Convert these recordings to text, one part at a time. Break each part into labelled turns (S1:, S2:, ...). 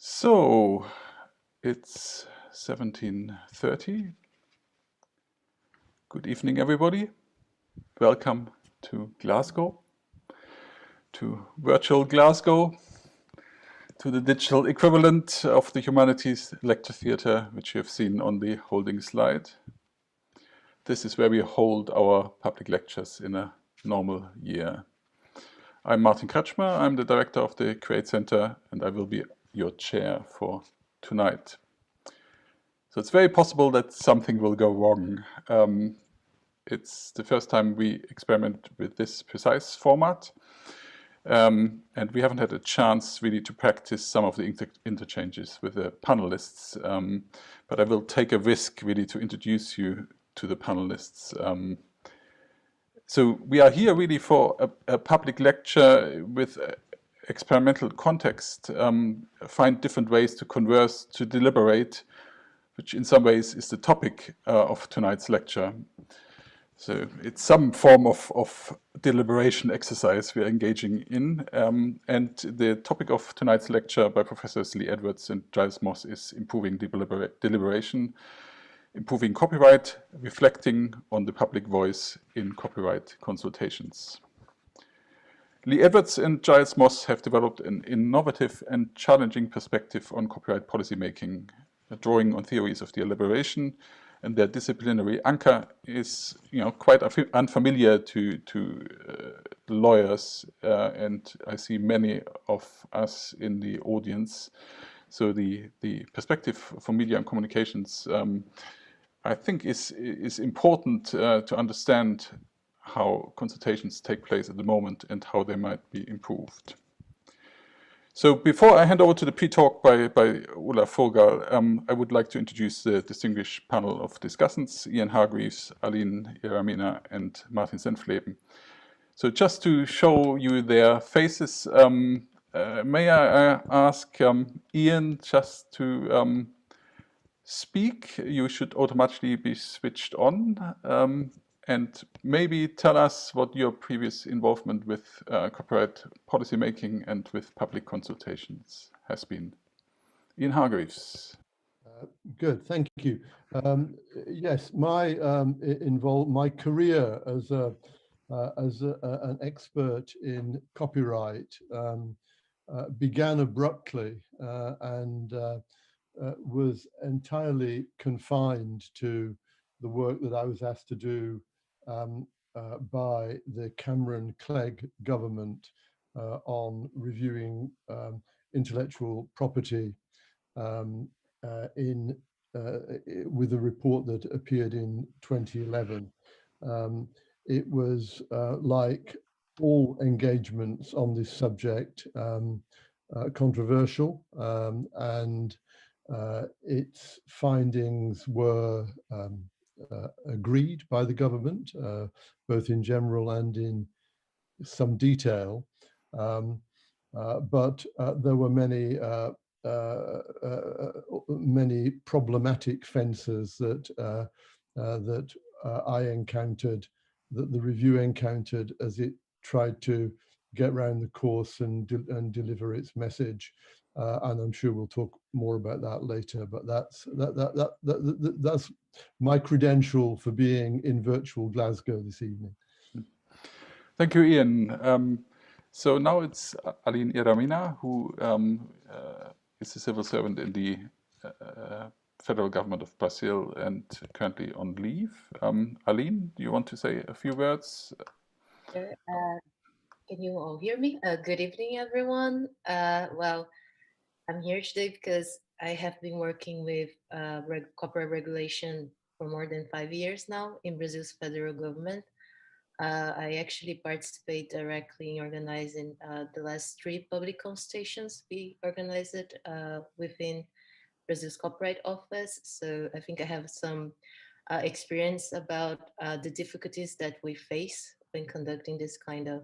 S1: So it's 17:30. Good evening, everybody. Welcome to Glasgow, to virtual Glasgow, to the digital equivalent of the Humanities Lecture Theatre, which you have seen on the holding slide. This is where we hold our public lectures in a normal year. I'm Martin Kretschmer. I'm the director of the Create Center, and I will be your chair for tonight. So it's very possible that something will go wrong. It's the first time we experiment with this precise format. And we haven't had a chance really to practice some of the interchanges with the panelists. But I will take a risk really to introduce you to the panelists. So we are here really for a public lecture with experimental context, find different ways to converse, to deliberate, which in some ways is the topic of tonight's lecture. So it's some form of deliberation exercise we are engaging in. And the topic of tonight's lecture by Professors Lee Edwards and Giles Moss is improving deliberation, improving copyright, reflecting on the public voice in copyright consultations. Lee Edwards and Giles Moss have developed an innovative and challenging perspective on copyright policymaking, drawing on theories of deliberation, and their disciplinary anchor is, quite unfamiliar to lawyers, and I see many of us in the audience. So the perspective for media and communications, I think, is important to understand how consultations take place at the moment and how they might be improved. So before I hand over to the pre-talk by Ulla Vogel, I would like to introduce the distinguished panel of discussants, Ian Hargreaves, Aline Iramina, and Martin Senftleben. So just to show you their faces, may I ask Ian just to speak? You should automatically be switched on. And maybe tell us what your previous involvement with copyright policymaking and with public consultations has been. Ian Hargreaves.
S2: Good, thank you. Yes, my my career as an expert in copyright began abruptly and was entirely confined to the work that I was asked to do by the Cameron Clegg government on reviewing intellectual property with a report that appeared in 2011. It was like all engagements on this subject, controversial, and its findings were agreed by the government, both in general and in some detail. But there were many problematic fences that I encountered, that the review encountered as it tried to get round the course and deliver its message. And I'm sure we'll talk more about that later. But that's my credential for being in virtual Glasgow this evening.
S1: Thank you, Ian. So now it's Aline Iramina, who is a civil servant in the federal government of Brazil and currently on leave. Aline, do you want to say a few words?
S3: Sure. Can you all hear me? Good evening, everyone. Well, I'm here today because I have been working with copyright regulation for more than 5 years now in Brazil's federal government. I actually participate directly in organizing the last 3 public consultations we organized within Brazil's Copyright Office. So I think I have some experience about the difficulties that we face when conducting this kind of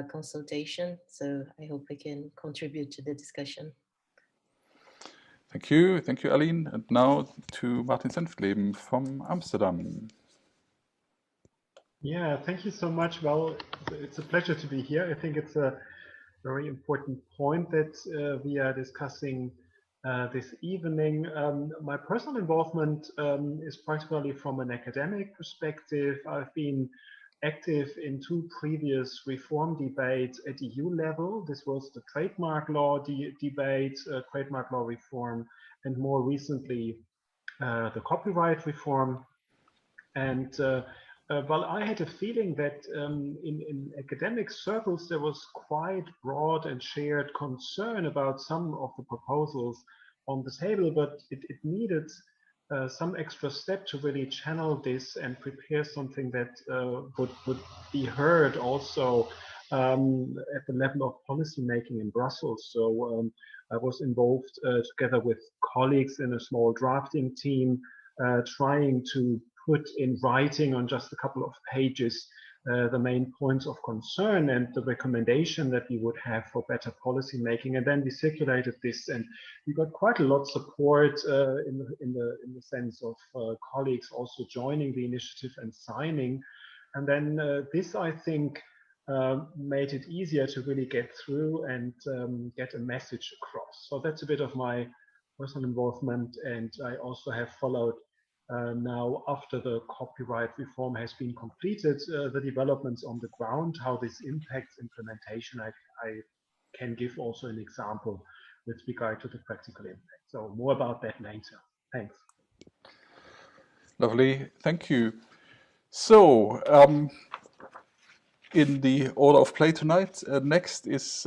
S3: consultation. So I hope I can contribute to the discussion.
S1: Thank you, Aline. And now to Martin Senftleben from Amsterdam.
S4: Yeah, thank you so much. Well, it's a pleasure to be here. I think it's a very important point that we are discussing this evening. My personal involvement is particularly from an academic perspective. I've been active in two previous reform debates at EU level. This was the trademark law debate, trademark law reform, and more recently the copyright reform. And well, I had a feeling that in academic circles, there was quite broad and shared concern about some of the proposals on the table, but it needed some extra step to really channel this and prepare something that would be heard also at the level of policy making in Brussels. So I was involved together with colleagues in a small drafting team, trying to put in writing on just a couple of pages the main points of concern and the recommendation that we would have for better policy making. And then we circulated this, and we got quite a lot of support in the sense of colleagues also joining the initiative and signing. And then this, I think, made it easier to really get through and get a message across. So that's a bit of my personal involvement, and I also have followed now, after the copyright reform has been completed, the developments on the ground, how this impacts implementation. I can give also an example with regard to the practical impact. So more about that later. Thanks.
S1: Lovely, thank you. So, in the order of play tonight, next is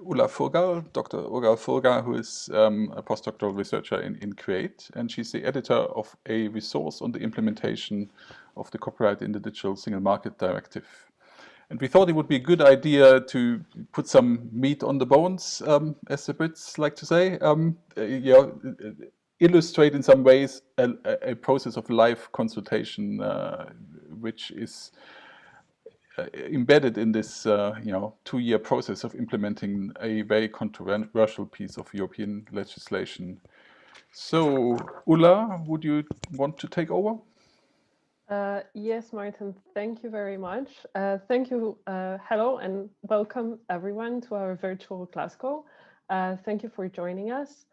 S1: Ulla Furgal, Dr. Ulla Furgal, who is a postdoctoral researcher in Create, and she's the editor of a resource on the implementation of the copyright in the Digital Single Market Directive. And we thought it would be a good idea to put some meat on the bones, as the Brits like to say, illustrate in some ways a process of live consultation, which is embedded in this, 2-year process of implementing a very controversial piece of European legislation. So, Ulla, would you want to take over?
S5: Yes, Martin, thank you very much. Thank you. Hello and welcome everyone to our virtual Glasgow. Thank you for joining us.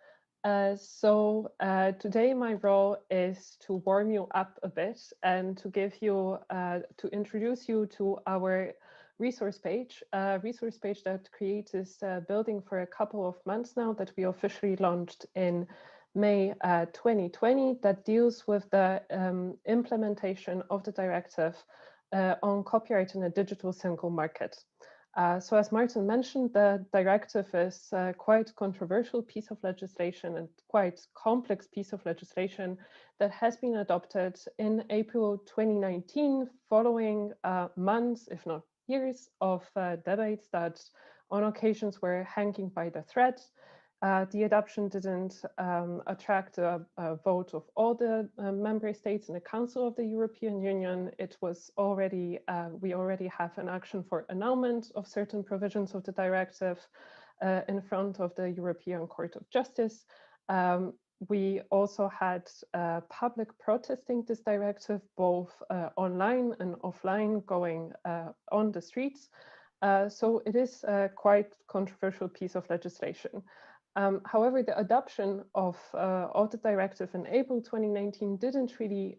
S5: Today my role is to warm you up a bit and to give you, to introduce you to our resource page that Create is building for a couple of months now, that we officially launched in May 2020, that deals with the implementation of the directive on copyright in a digital single market. So as Martin mentioned, the directive is a quite controversial piece of legislation and quite complex piece of legislation that has been adopted in April 2019, following months, if not years, of debates that on occasions were hanging by the thread. The adoption didn't attract a vote of all the member states in the Council of the European Union. It was already, we already have an action for annulment of certain provisions of the directive in front of the European Court of Justice. We also had public protesting this directive, both online and offline, going on the streets. So it is a quite controversial piece of legislation. However, the adoption of the directive in April 2019 didn't really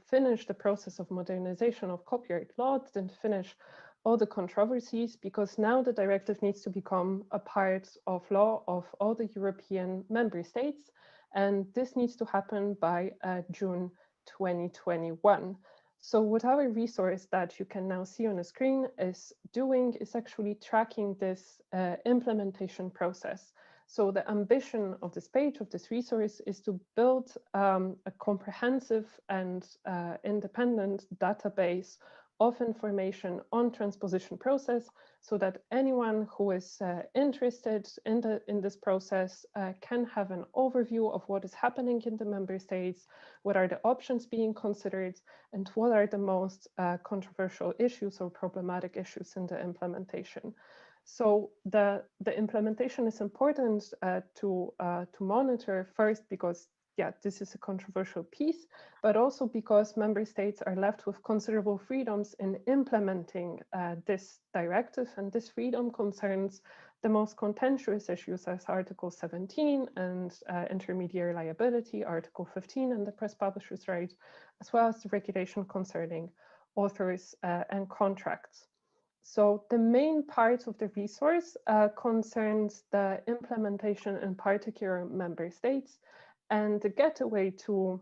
S5: finish the process of modernization of copyright law, didn't finish all the controversies, because now the directive needs to become a part of law of all the European member states, and this needs to happen by June 2021. So what our resource that you can now see on the screen is doing is actually tracking this implementation process. So the ambition of this page, of this resource, is to build a comprehensive and independent database of information on transposition process, so that anyone who is interested in this process can have an overview of what is happening in the member states, what are the options being considered, and what are the most controversial issues or problematic issues in the implementation. So the implementation is important to monitor, first because yeah, this is a controversial piece, but also because member states are left with considerable freedoms in implementing this directive, and this freedom concerns the most contentious issues as Article 17 and intermediary liability, Article 15 and the press publisher's right, as well as the regulation concerning authors and contracts. So the main part of the resource concerns the implementation in particular member states, and the getaway to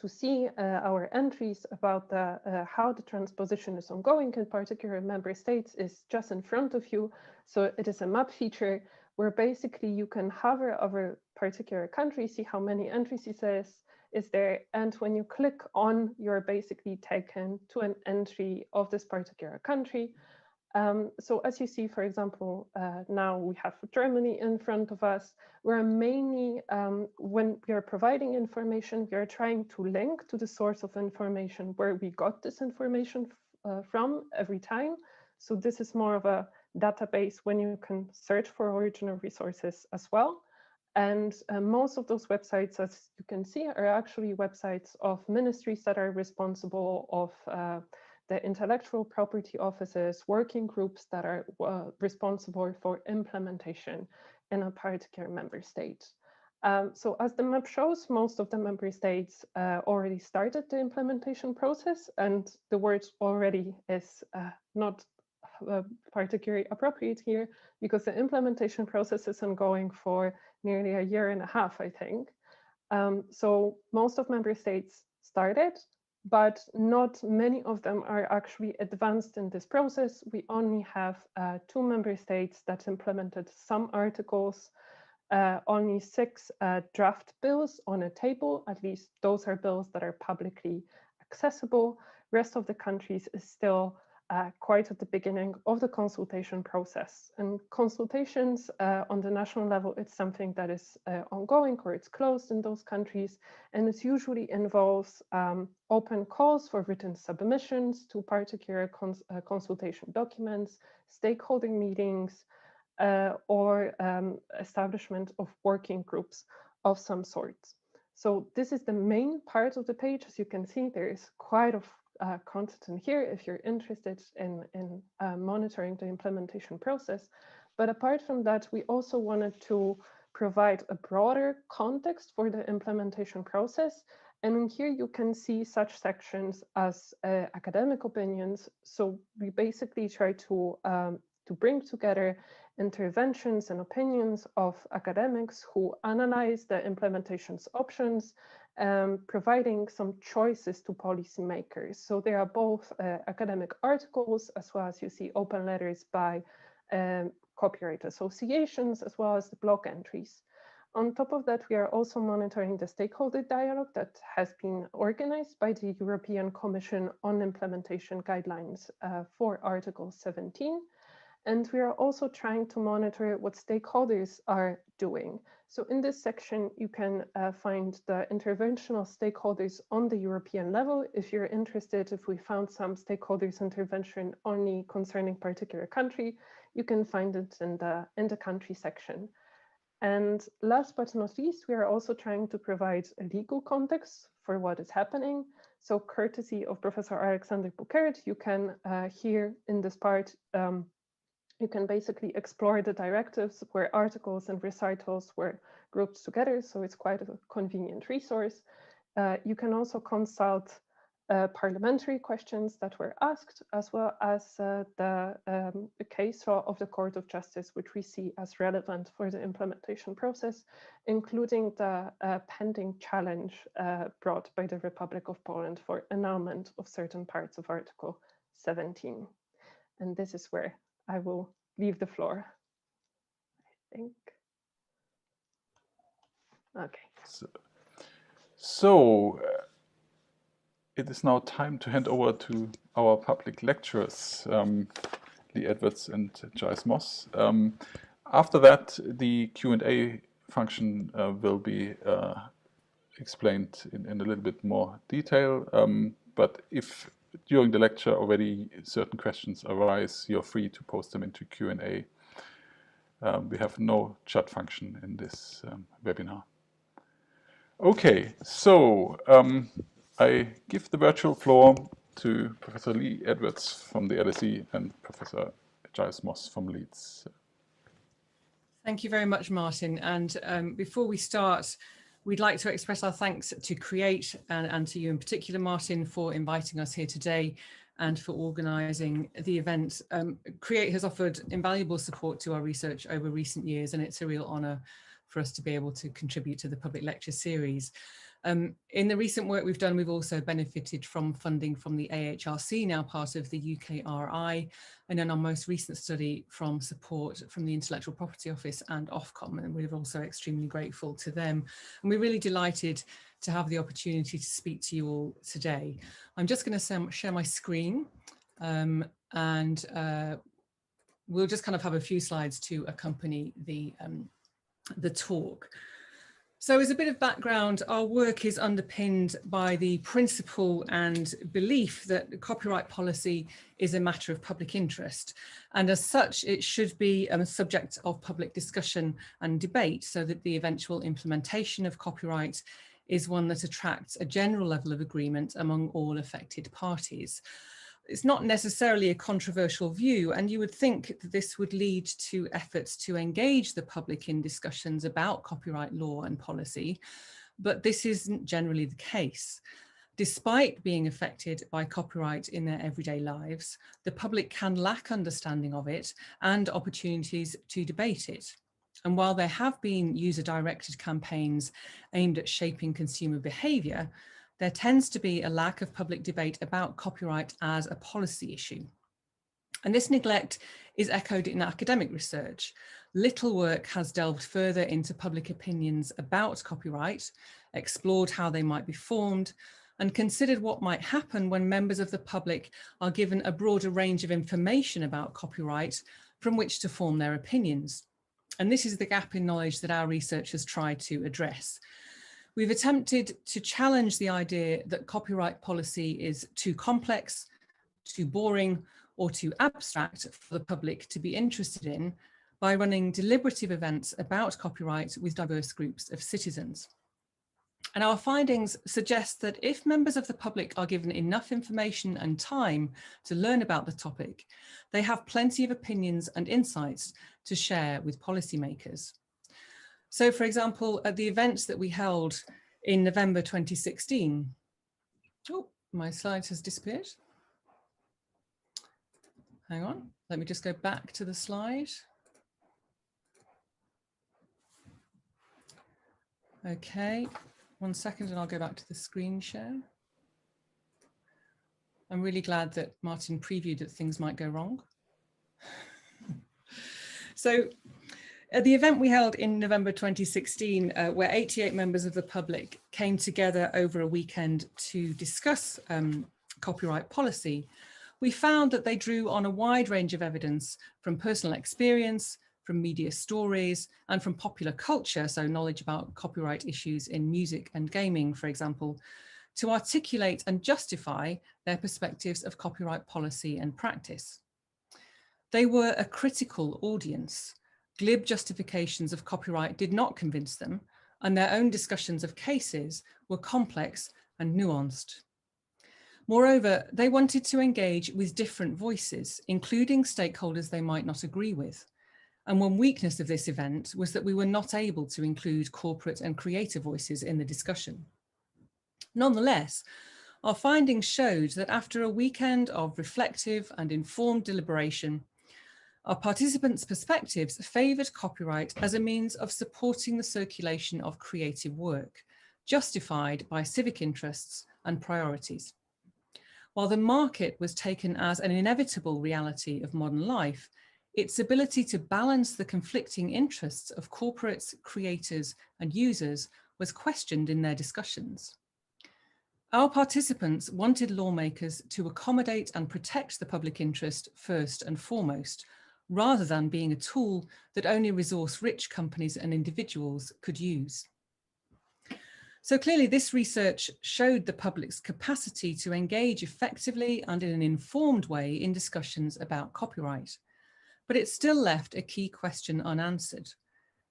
S5: see our entries about how the transposition is ongoing in particular member states is just in front of you. So it is a map feature where basically you can hover over particular country, see how many entries it is there, and when you click on, you're basically taken to an entry of this particular country. So as you see, for example, now we have Germany in front of us. We're mainly, when we are providing information, we are trying to link to the source of information where we got this information from every time. So this is more of a database when you can search for original resources as well. And most of those websites, as you can see, are actually websites of ministries that are responsible of the intellectual property offices, working groups that are responsible for implementation in a particular member state. So as the map shows, most of the member states already started the implementation process, and the word already is not particularly appropriate here because the implementation process is ongoing for nearly a year and a half, I think. So most of member states started, but not many of them are actually advanced in this process. We only have 2 member states that implemented some articles, only 6 draft bills on a table. At least those are bills that are publicly accessible. Rest of the countries is still quite at the beginning of the consultation process. And consultations on the national level, it's something that is ongoing or it's closed in those countries. And it usually involves open calls for written submissions to particular consultation documents, stakeholder meetings, or establishment of working groups of some sort. So this is the main part of the page. As you can see, there is quite a content in here if you're interested in monitoring the implementation process. But apart from that, we also wanted to provide a broader context for the implementation process. And in here you can see such sections as academic opinions. So we basically try to bring together interventions and opinions of academics who analyze the implementation's options, providing some choices to policymakers. So there are both academic articles, as well as you see open letters by copyright associations, as well as the blog entries. On top of that, we are also monitoring the stakeholder dialogue that has been organized by the European Commission on implementation guidelines for Article 17. And we are also trying to monitor what stakeholders are doing. So in this section, you can find the interventional stakeholders on the European level. If you're interested, if we found some stakeholders intervention only concerning particular country, you can find it in the country section. And last but not least, we are also trying to provide a legal context for what is happening. So courtesy of Professor Alexander Buchert, you can here in this part, you can basically explore the directives where articles and recitals were grouped together. So it's quite a convenient resource. You can also consult parliamentary questions that were asked, as well as the case law of the Court of Justice, which we see as relevant for the implementation process, including the pending challenge brought by the Republic of Poland for annulment of certain parts of Article 17. And this is where I will leave the floor, I think. Okay.
S1: So it is now time to hand over to our public lecturers, Lee Edwards and Giles Moss. After that, the Q&A function will be explained in a little bit more detail. But if during the lecture already certain questions arise, you're free to post them into Q&A. We have no chat function in this webinar. Okay, so I give the virtual floor to Professor Lee Edwards from the LSE and Professor Giles Moss from Leeds.
S6: Thank you very much, Martin. And before we start, we'd like to express our thanks to Create and to you in particular, Martin, for inviting us here today and for organising the event. Create has offered invaluable support to our research over recent years, and it's a real honour for us to be able to contribute to the public lecture series. In the recent work we've done, we've also benefited from funding from the AHRC, now part of the UKRI, and in our most recent study from support from the Intellectual Property Office and Ofcom, and we're also extremely grateful to them. And we're really delighted to have the opportunity to speak to you all today. I'm just going to share my screen and we'll just kind of have a few slides to accompany the talk. So as a bit of background, our work is underpinned by the principle and belief that copyright policy is a matter of public interest. And as such, it should be a subject of public discussion and debate so that the eventual implementation of copyright is one that attracts a general level of agreement among all affected parties. It's not necessarily a controversial view, and you would think that this would lead to efforts to engage the public in discussions about copyright law and policy, but this isn't generally the case. Despite being affected by copyright in their everyday lives, the public can lack understanding of it and opportunities to debate it. And while there have been user-directed campaigns aimed at shaping consumer behaviour, there tends to be a lack of public debate about copyright as a policy issue. And this neglect is echoed in academic research. Little work has delved further into public opinions about copyright, explored how they might be formed, and considered what might happen when members of the public are given a broader range of information about copyright from which to form their opinions. And this is the gap in knowledge that our research has tried to address. We've attempted to challenge the idea that copyright policy is too complex, too boring, or too abstract for the public to be interested in by running deliberative events about copyright with diverse groups of citizens. And our findings suggest that if members of the public are given enough information and time to learn about the topic, they have plenty of opinions and insights to share with policymakers. So, for example, at the events that we held in November 2016, oh, my slide has disappeared. Hang on, let me just go back to the slide. Okay, 1 second and I'll go back to the screen share. I'm really glad that Martin previewed that things might go wrong. So, at the event we held in November 2016, where 88 members of the public came together over a weekend to discuss copyright policy, we found that they drew on a wide range of evidence from personal experience, from media stories, and from popular culture, so knowledge about copyright issues in music and gaming, for example, to articulate and justify their perspectives of copyright policy and practice. They were a critical audience. Glib justifications of copyright did not convince them, and their own discussions of cases were complex and nuanced. Moreover, they wanted to engage with different voices, including stakeholders they might not agree with. And one weakness of this event was that we were not able to include corporate and creator voices in the discussion. Nonetheless, our findings showed that after a weekend of reflective and informed deliberation, our participants' perspectives favoured copyright as a means of supporting the circulation of creative work, justified by civic interests and priorities. While the market was taken as an inevitable reality of modern life, its ability to balance the conflicting interests of corporates, creators, and users was questioned in their discussions. Our participants wanted lawmakers to accommodate and protect the public interest first and foremost, rather than being a tool that only resource-rich companies and individuals could use. So clearly this research showed the public's capacity to engage effectively and in an informed way in discussions about copyright, but it still left a key question unanswered.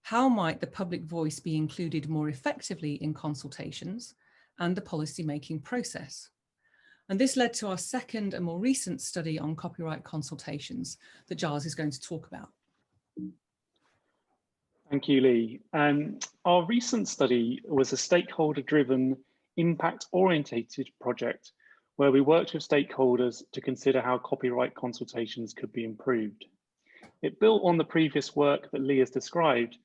S6: how might the public voice be included more effectively in consultations and the policy-making process? And this led to our second and more recent study on copyright consultations that Giles is going to talk about.
S7: Thank you, Lee. Our recent study was a stakeholder-driven, impact-orientated project where we worked with stakeholders to consider how copyright consultations could be improved. It built on the previous work that Lee has described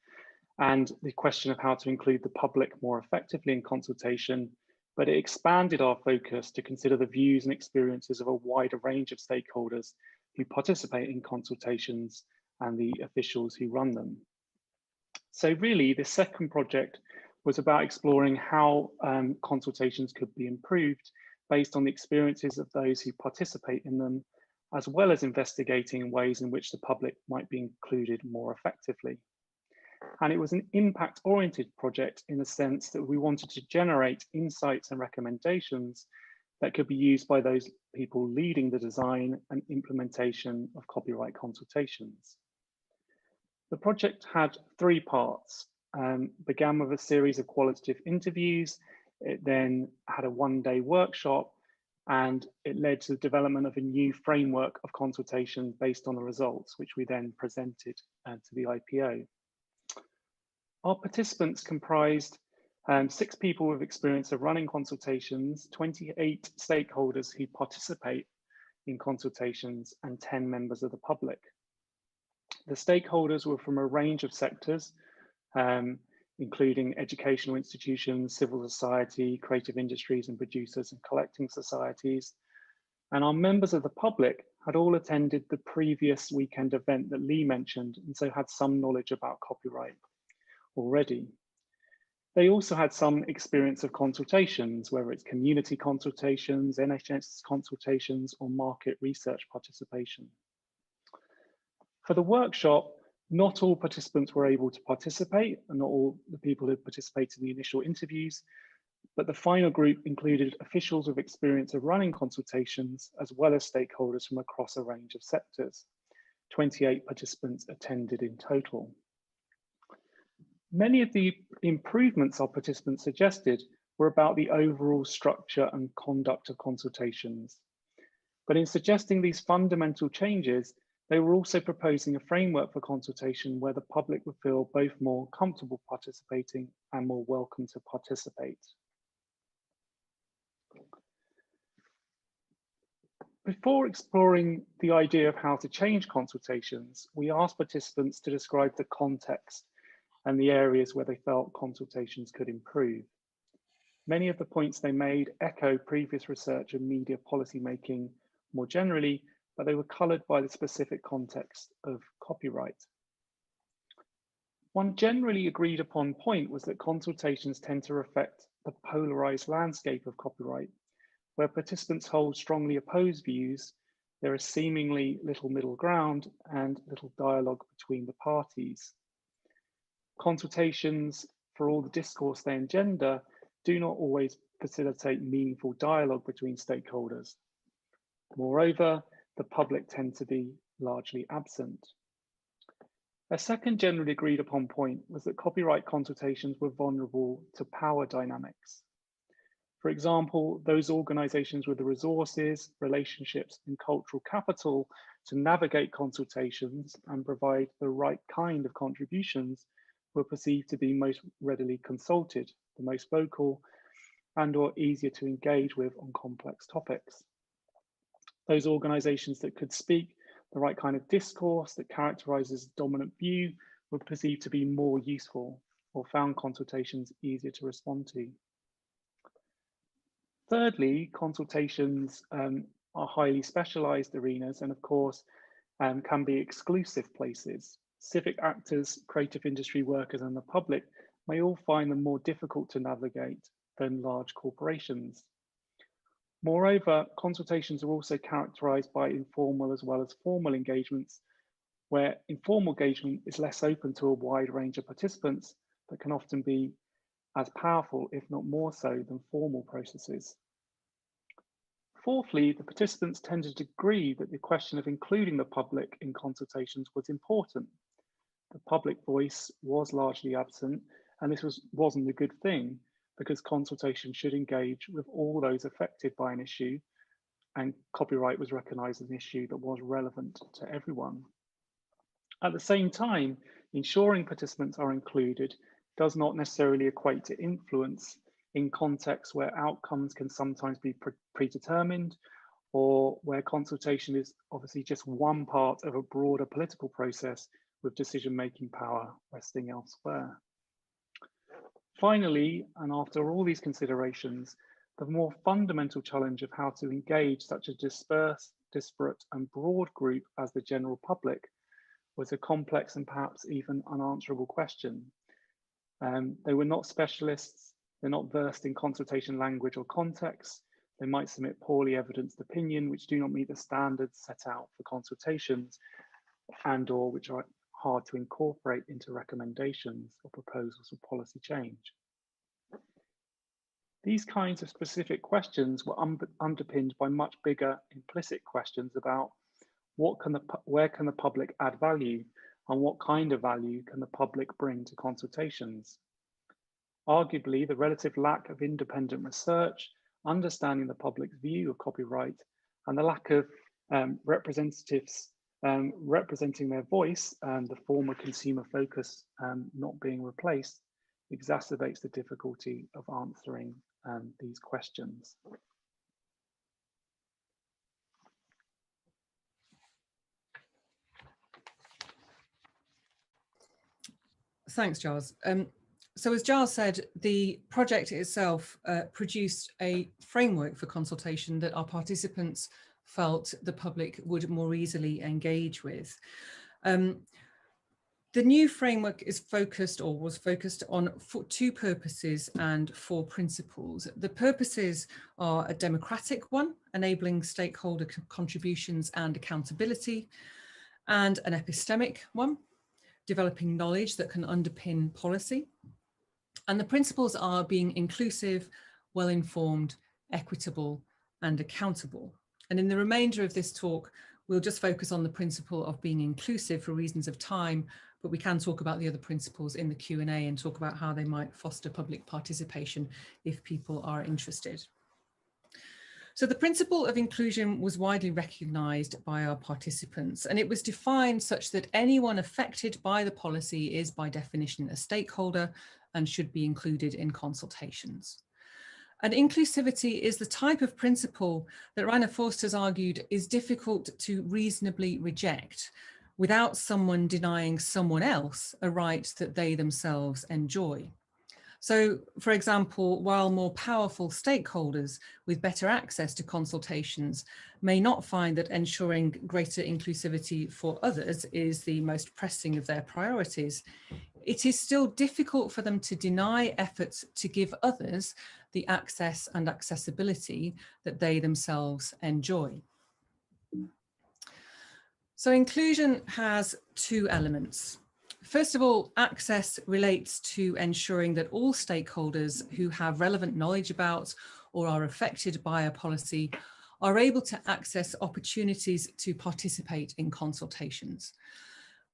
S7: and the question of how to include the public more effectively in consultation, but it expanded our focus to consider the views and experiences of a wider range of stakeholders who participate in consultations and the officials who run them. So really, the second project was about exploring how consultations could be improved based on the experiences of those who participate in them, as well as investigating ways in which the public might be included more effectively. And it was an impact-oriented project in the sense that we wanted to generate insights and recommendations that could be used by those people leading the design and implementation of copyright consultations. The project had three parts. Began with a series of qualitative interviews. It then had a one-day workshop, and it led to the development of a new framework of consultation based on the results, which we then presented to the IPO. Our participants comprised 6 people with experience of running consultations, 28 stakeholders who participate in consultations, and 10 members of the public. The stakeholders were from a range of sectors, including educational institutions, civil society, creative industries and producers and collecting societies. And our members of the public had all attended the previous weekend event that Lee mentioned, and so had some knowledge about copyright already. They also had some experience of consultations, whether it's community consultations, NHS consultations, or market research participation. For the workshop, not all participants were able to participate, and not all the people who participated in the initial interviews, but the final group included officials with experience of running consultations, as well as stakeholders from across a range of sectors. 28 participants attended in total. Many of the improvements our participants suggested were about the overall structure and conduct of consultations. But in suggesting these fundamental changes, they were also proposing a framework for consultation where the public would feel both more comfortable participating and more welcome to participate. Before exploring the idea of how to change consultations, we asked participants to describe the context and the areas where they felt consultations could improve. Many of the points they made echo previous research and media policy making more generally, but they were coloured by the specific context of copyright. One generally agreed upon point was that consultations tend to reflect the polarised landscape of copyright, where participants hold strongly opposed views. There is seemingly little middle ground and little dialogue between the parties. Consultations, for all the discourse they engender, do not always facilitate meaningful dialogue between stakeholders. Moreover, the public tend to be largely absent. A second generally agreed upon point was that copyright consultations were vulnerable to power dynamics. For example, those organisations with the resources, relationships and cultural capital to navigate consultations and provide the right kind of contributions were perceived to be most readily consulted, the most vocal, and or easier to engage with on complex topics. Those organisations that could speak the right kind of discourse that characterises dominant view were perceived to be more useful or found consultations easier to respond to. Thirdly, consultations are highly specialised arenas and of course can be exclusive places. Civic actors, creative industry workers and the public may all find them more difficult to navigate than large corporations. Moreover, consultations are also characterised by informal as well as formal engagements, where informal engagement is less open to a wide range of participants, but can often be as powerful, if not more so, than formal processes. Fourthly, the participants tended to agree that the question of including the public in consultations was important. the public voice was largely absent, and this wasn't a good thing, because consultation should engage with all those affected by an issue, and copyright was recognised as an issue that was relevant to everyone. At the same time, ensuring participants are included does not necessarily equate to influence in contexts where outcomes can sometimes be predetermined, or where consultation is obviously just one part of a broader political process with decision-making power resting elsewhere. Finally, and after all these considerations, the more fundamental challenge of how to engage such a dispersed, disparate and broad group as the general public was a complex and perhaps even unanswerable question. They were not specialists, they're not versed in consultation language or context, they might submit poorly evidenced opinion which do not meet the standards set out for consultations and or which are hard to incorporate into recommendations or proposals for policy change. These kinds of specific questions were underpinned by much bigger implicit questions about where can the public add value, and what kind of value can the public bring to consultations. Arguably, the relative lack of independent research, understanding the public's view of copyright, and the lack of representatives representing their voice, and the former consumer focus not being replaced, exacerbates the difficulty of answering these questions.
S6: Thanks, Giles. So as Giles said, the project itself produced a framework for consultation that our participants felt the public would more easily engage with. The new framework is focused, or was focused, on two purposes and 4 principles. The purposes are a democratic one, enabling stakeholder contributions and accountability, and an epistemic one, developing knowledge that can underpin policy. And the principles are being inclusive, well-informed, equitable, and accountable. And in the remainder of this talk, we'll just focus on the principle of being inclusive for reasons of time, but we can talk about the other principles in the Q&A and talk about how they might foster public participation if people are interested. So the principle of inclusion was widely recognised by our participants, and it was defined such that anyone affected by the policy is by definition a stakeholder and should be included in consultations. And inclusivity is the type of principle that Rainer Forster's argued is difficult to reasonably reject without someone denying someone else a right that they themselves enjoy. So, for example, while more powerful stakeholders with better access to consultations may not find that ensuring greater inclusivity for others is the most pressing of their priorities, it is still difficult for them to deny efforts to give others the access and accessibility that they themselves enjoy. So inclusion has 2 elements. First of all, access relates to ensuring that all stakeholders who have relevant knowledge about or are affected by a policy are able to access opportunities to participate in consultations.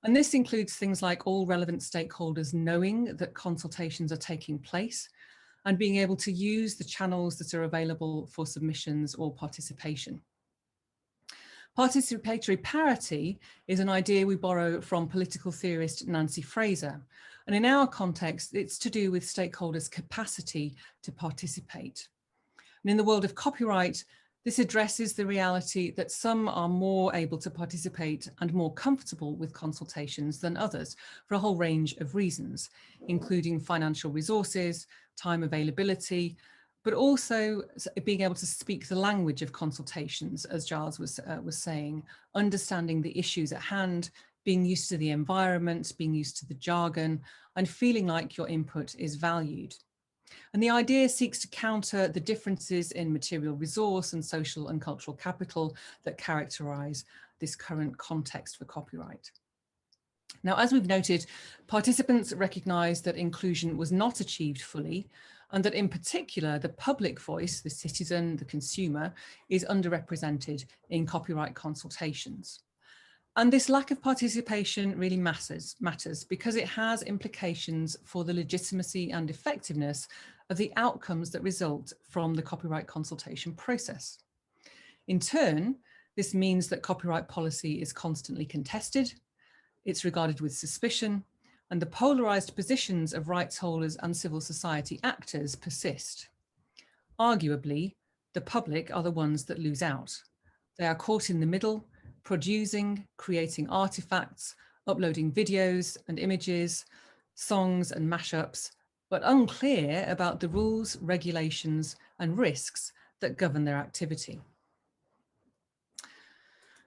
S6: And this includes things like all relevant stakeholders knowing that consultations are taking place and being able to use the channels that are available for submissions or participation. Participatory parity is an idea we borrow from political theorist Nancy Fraser. And in our context, it's to do with stakeholders' capacity to participate. And in the world of copyright, this addresses the reality that some are more able to participate and more comfortable with consultations than others for a whole range of reasons, including financial resources, time availability, but also being able to speak the language of consultations, as Giles was saying, understanding the issues at hand, being used to the environment, being used to the jargon, and feeling like your input is valued. And the idea seeks to counter the differences in material resource and social and cultural capital that characterize this current context for copyright. Now, as we've noted, participants recognized that inclusion was not achieved fully, and that in particular, the public voice, the citizen, the consumer, is underrepresented in copyright consultations. And this lack of participation really matters because it has implications for the legitimacy and effectiveness of the outcomes that result from the copyright consultation process. In turn, this means that copyright policy is constantly contested, it's regarded with suspicion, and the polarized positions of rights holders and civil society actors persist. Arguably, the public are the ones that lose out. They are caught in the middle, producing, creating artifacts, uploading videos and images, songs and mashups, but unclear about the rules, regulations, and risks that govern their activity.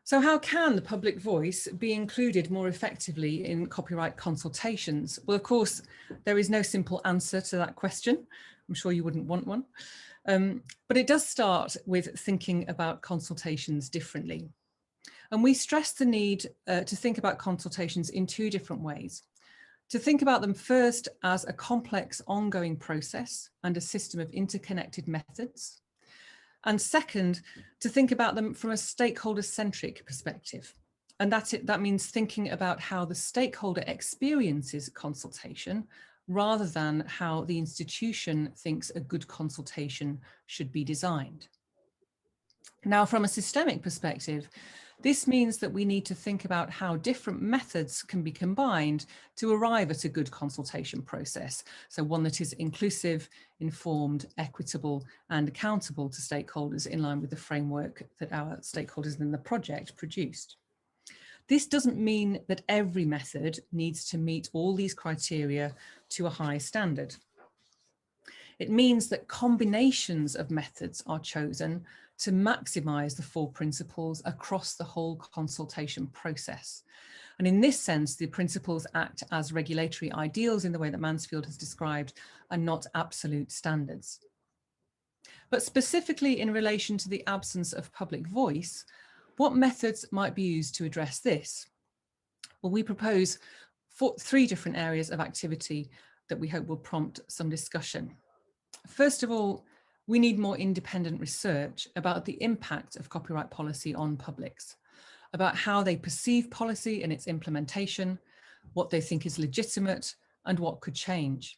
S6: So how can the public voice be included more effectively in copyright consultations? Well, of course, there is no simple answer to that question. I'm sure you wouldn't want one. But it does start with thinking about consultations differently. And we stress the need to think about consultations in two different ways. To think about them first as a complex ongoing process and a system of interconnected methods. And second, to think about them from a stakeholder-centric perspective. And that means thinking about how the stakeholder experiences consultation rather than how the institution thinks a good consultation should be designed. Now, from a systemic perspective, this means that we need to think about how different methods can be combined to arrive at a good consultation process. So one that is inclusive, informed, equitable, and accountable to stakeholders in line with the framework that our stakeholders in the project produced. This doesn't mean that every method needs to meet all these criteria to a high standard. It means that combinations of methods are chosen to maximize the four principles across the whole consultation process. And in this sense, the principles act as regulatory ideals in the way that Mansfield has described, and not absolute standards. But specifically in relation to the absence of public voice, what methods might be used to address this? Well, we propose three different areas of activity that we hope will prompt some discussion. First of all, we need more independent research about the impact of copyright policy on publics, about how they perceive policy and its implementation, what they think is legitimate, and what could change.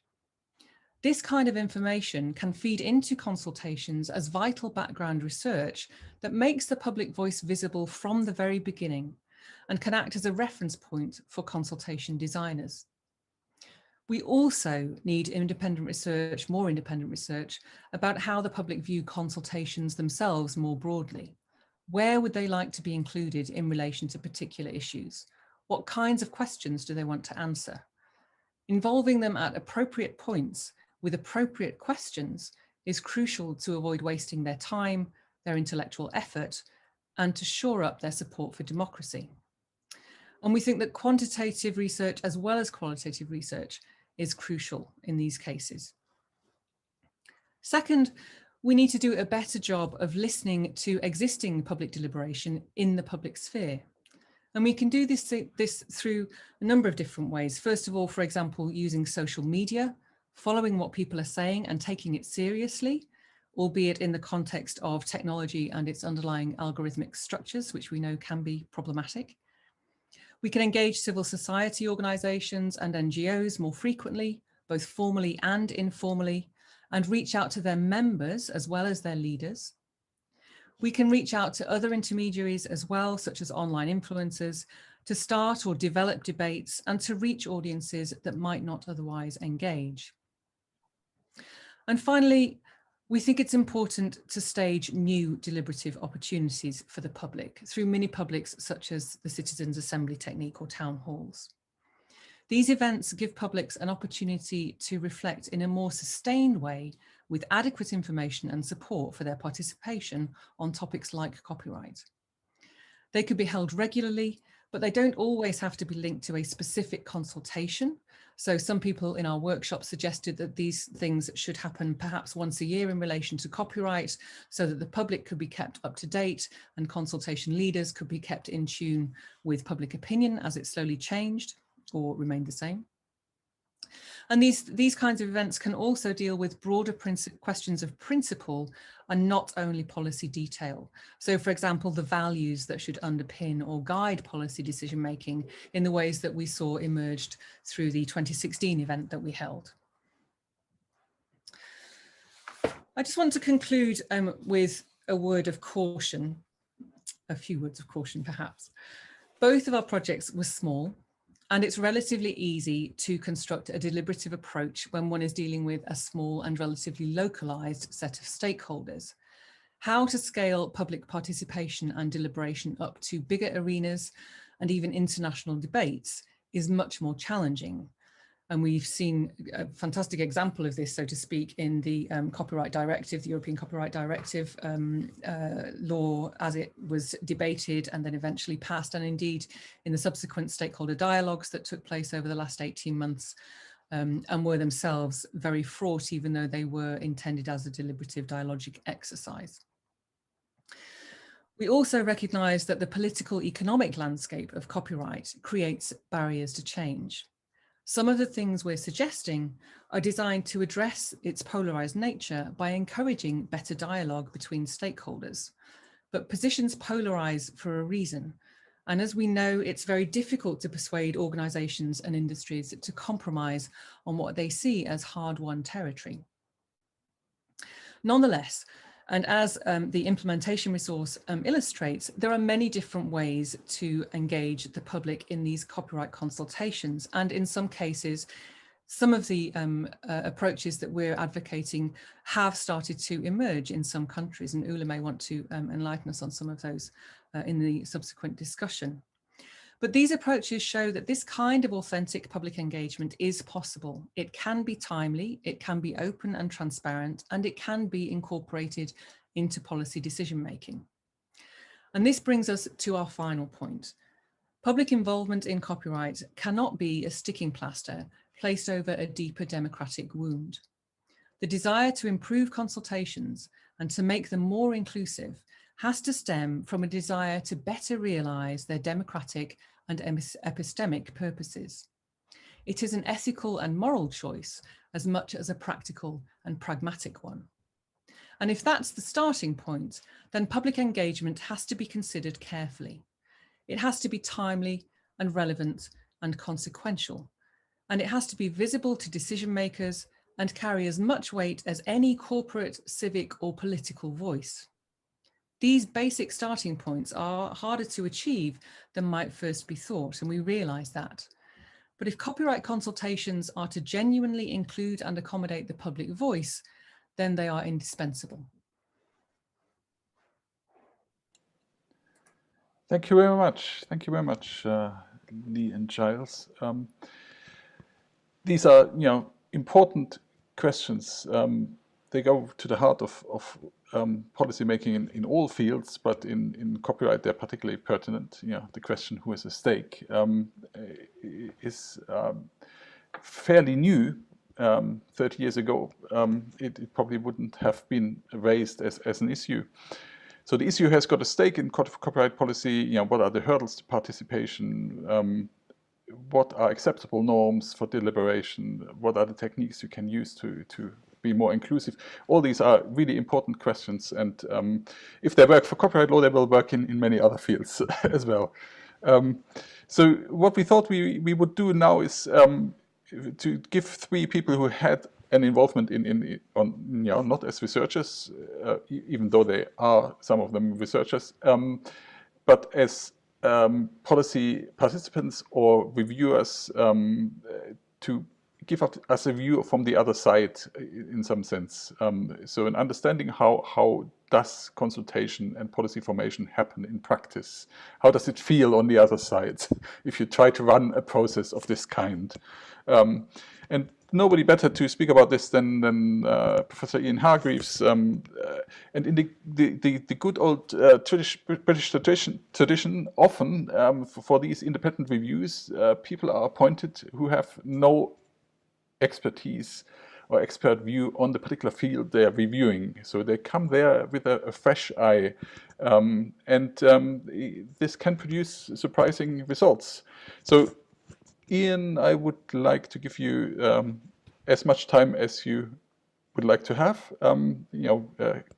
S6: This kind of information can feed into consultations as vital background research that makes the public voice visible from the very beginning and can act as a reference point for consultation designers. We also need independent research, more independent research, about how the public view consultations themselves more broadly. Where would they like to be included in relation to particular issues? What kinds of questions do they want to answer? Involving them at appropriate points with appropriate questions is crucial to avoid wasting their time, their intellectual effort, and to shore up their support for democracy. And we think that quantitative research as well as qualitative research is crucial in these cases. Second, we need to do a better job of listening to existing public deliberation in the public sphere. And we can do this through a number of different ways. First of all, for example, using social media, following what people are saying and taking it seriously, albeit in the context of technology and its underlying algorithmic structures, which we know can be problematic. We can engage civil society organizations and NGOs more frequently, both formally and informally, and reach out to their members as well as their leaders. We can reach out to other intermediaries as well, such as online influencers, to start or develop debates and to reach audiences that might not otherwise engage. And finally, we think it's important to stage new deliberative opportunities for the public through mini-publics such as the Citizens' Assembly technique or town halls. These events give publics an opportunity to reflect in a more sustained way with adequate information and support for their participation on topics like copyright. They could be held regularly, but they don't always have to be linked to a specific consultation. So some people in our workshop suggested that these things should happen perhaps once a year in relation to copyright so that the public could be kept up to date and consultation leaders could be kept in tune with public opinion as it slowly changed or remained the same. And these kinds of events can also deal with broader questions of principle and not only policy detail. So, for example, the values that should underpin or guide policy decision making in the ways that we saw emerged through the 2016 event that we held. I just want to conclude with a word of caution, a few words of caution perhaps. Both of our projects were small, and it's relatively easy to construct a deliberative approach when one is dealing with a small and relatively localized set of stakeholders. How to scale public participation and deliberation up to bigger arenas and even international debates is much more challenging. And we've seen a fantastic example of this, so to speak, in the Copyright Directive, the European Copyright Directive law as it was debated and then eventually passed, and indeed in the subsequent stakeholder dialogues that took place over the last 18 months and were themselves very fraught, even though they were intended as a deliberative dialogic exercise. We also recognise that the political economic landscape of copyright creates barriers to change. Some of the things we're suggesting are designed to address its polarised nature by encouraging better dialogue between stakeholders. But positions polarise for a reason. And as we know, it's very difficult to persuade organisations and industries to compromise on what they see as hard-won territory. Nonetheless, and as the implementation resource illustrates, there are many different ways to engage the public in these copyright consultations. And in some cases, some of the approaches that we're advocating have started to emerge in some countries. And Ula may want to enlighten us on some of those in the subsequent discussion. But these approaches show that this kind of authentic public engagement is possible. It can be timely, it can be open and transparent, and it can be incorporated into policy decision making. And this brings us to our final point. Public involvement in copyright cannot be a sticking plaster placed over a deeper democratic wound. The desire to improve consultations and to make them more inclusive has to stem from a desire to better realise their democratic and epistemic purposes. It is an ethical and moral choice as much as a practical and pragmatic one. And if that's the starting point, then public engagement has to be considered carefully. It has to be timely and relevant and consequential. And it has to be visible to decision makers and carry as much weight as any corporate, civic or political voice. These basic starting points are harder to achieve than might first be thought, and we realise that. But if copyright consultations are to genuinely include and accommodate the public voice, then they are indispensable.
S1: Thank you very much. Thank you very much, Lee and Giles. These are, important questions. They go to the heart of policy making in all fields, but in copyright they're particularly pertinent. The question who has a stake is fairly new. 30 years ago, it probably wouldn't have been raised as an issue. So the issue has got a stake in copyright policy. What are the hurdles to participation? What are acceptable norms for deliberation? What are the techniques you can use to be more inclusive? All these are really important questions, and if they work for copyright law, they will work in many other fields as well. So what we thought we would do now is to give 3 people who had an involvement not as researchers, even though they are, some of them, researchers, but as policy participants or reviewers, to give us a view from the other side in some sense. So an understanding how does consultation and policy formation happen in practice? How does it feel on the other side if you try to run a process of this kind? And nobody better to speak about this than Professor Ian Hargreaves. And in the good old British tradition, often for these independent reviews, people are appointed who have no expertise or expert view on the particular field they are reviewing. So they come there with a fresh eye, and this can produce surprising results. So Ian, I would like to give you as much time as you would like to have.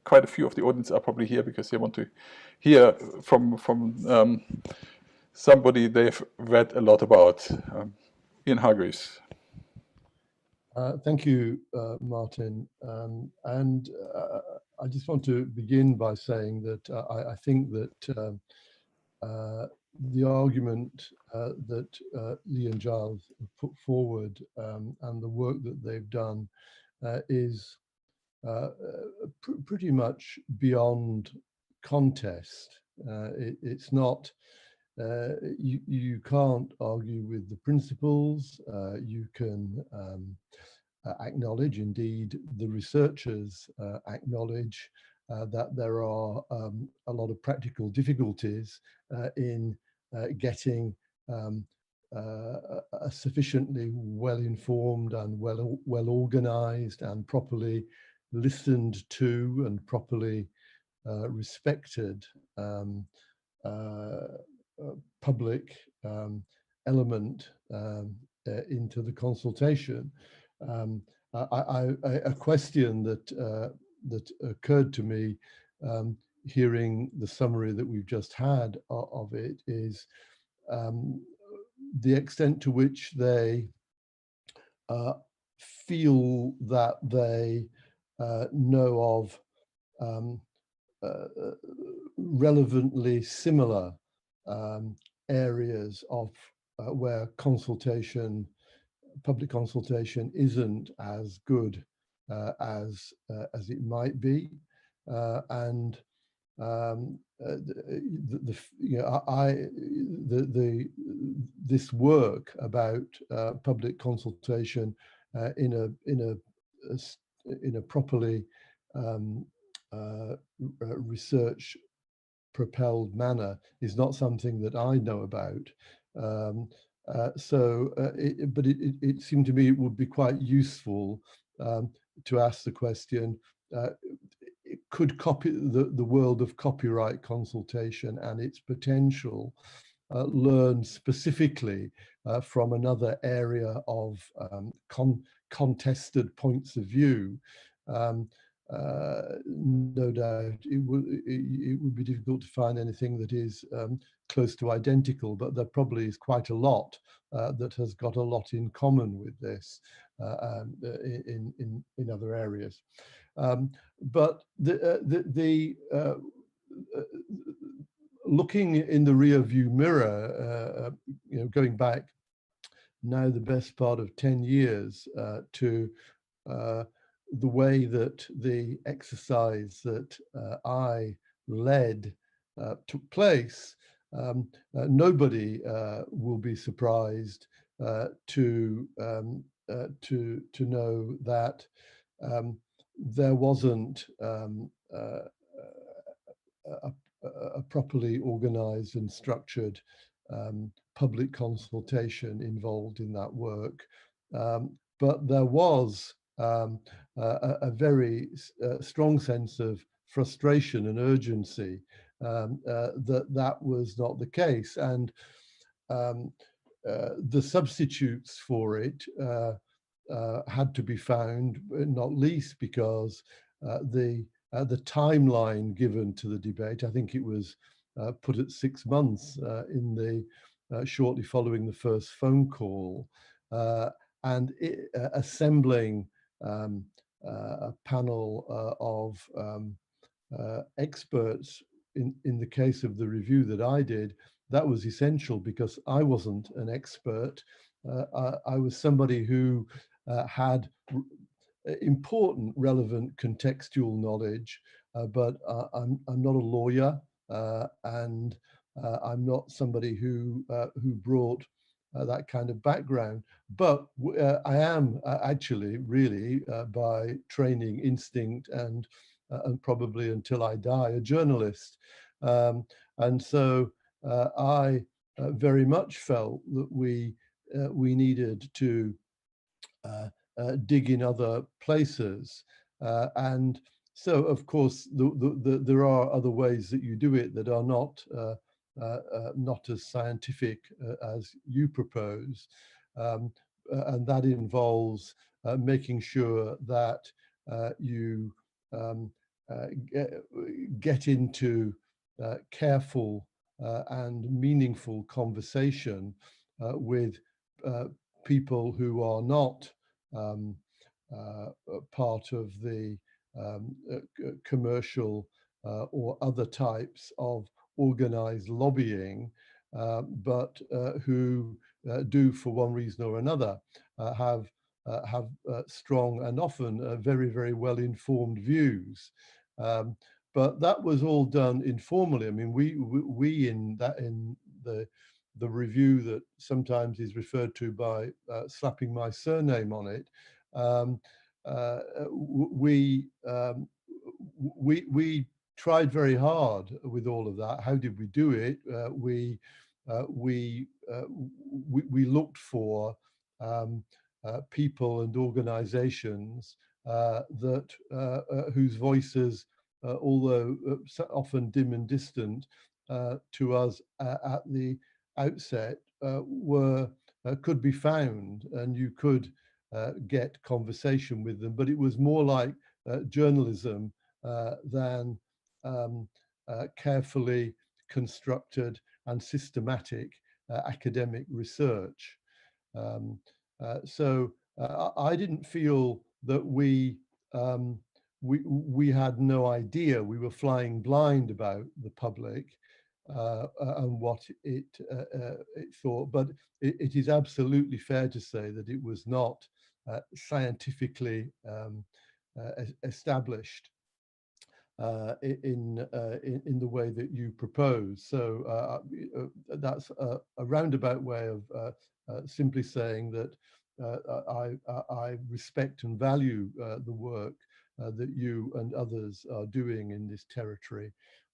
S1: Quite a few of the audience are probably here because they want to hear from somebody they've read a lot about. Ian Hargreaves.
S2: Thank you, Martin. I just want to begin by saying that I think that the argument that Lee and Giles put forward and the work that they've done is pretty much beyond contest. It's not, you can't argue with the principles. You can acknowledge, indeed the researchers acknowledge that there are a lot of practical difficulties in getting a sufficiently well-informed and well organized and properly listened to and properly respected public element into the consultation. A question that occurred to me hearing the summary that we've just had of it is the extent to which they feel that they know of relevantly similar areas of where public consultation isn't as good as it might be, this work about public consultation in a properly research propelled manner is not something that I know about. But it seemed to me it would be quite useful to ask the question, could the world of copyright consultation and its potential learn specifically from another area of contested points of view? No doubt it would be difficult to find anything that is close to identical, but there probably is quite a lot that has got a lot in common with this in other areas. But looking in the rear view mirror, going back now the best part of 10 years to the way that the exercise that I led took place, nobody will be surprised to know that there wasn't a properly organized and structured public consultation involved in that work. But there was a very strong sense of frustration and urgency that was not the case. And the substitutes for it had to be found, not least because the timeline given to the debate, I think it was put at 6 months in the shortly following the first phone call, and assembling a panel of experts in the case of the review that I did. That was essential because I wasn't an expert. I was somebody who had important, relevant contextual knowledge, but I'm not a lawyer, and I'm not somebody who brought that kind of background. But I am actually really by training, instinct, and probably until I die, a journalist. And so I very much felt that we needed to dig in other places. And so, of course, there are other ways that you do it that are not as scientific as you propose. and that involves making sure that you get into careful and meaningful conversation with people who are not part of the commercial or other types of organized lobbying, but who do, for one reason or another, have strong and often very, very well-informed views. But that was all done informally. I mean, we in the review that sometimes is referred to by slapping my surname on it, we tried very hard with all of that. How did we do it? We looked for people and organizations that whose voices, although often dim and distant to us at the outset, could be found, and you could get conversation with them. But it was more like journalism than carefully constructed and systematic academic research. So I didn't feel that we had no idea. We were flying blind about the public and what it thought, but it is absolutely fair to say that it was not scientifically established in the way that you propose. So that's a roundabout way of simply saying that I respect and value the work that you and others are doing in this territory,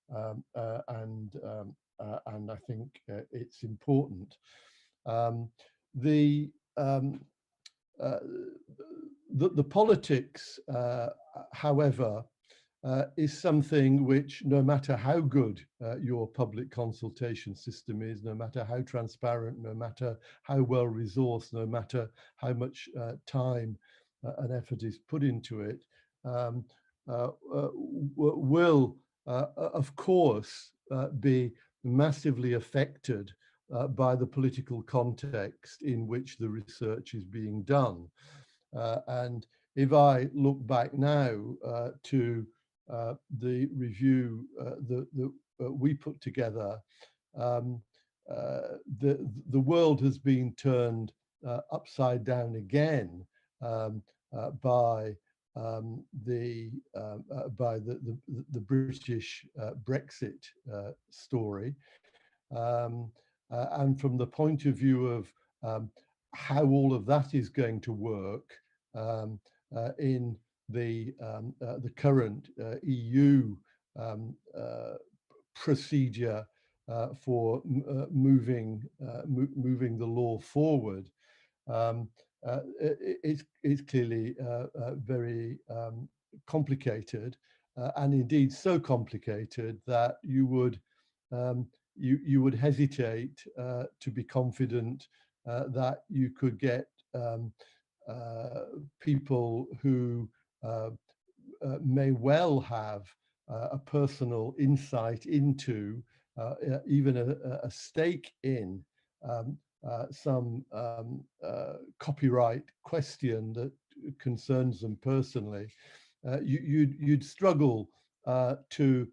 S2: and I think it's important. The politics, however, is something which, no matter how good your public consultation system is, no matter how transparent, no matter how well resourced, no matter how much time and effort is put into it, will, of course, be massively affected by the political context in which the research is being done. And if I look back now to the review that we put together, the world has been turned upside down again by the British Brexit story, and from the point of view of how all of that is going to work in the current EU procedure for moving the law forward, it's clearly very complicated, and indeed so complicated that you would hesitate to be confident that you could get people who may well have a personal insight into, even a stake in some copyright question that concerns them personally. You'd struggle to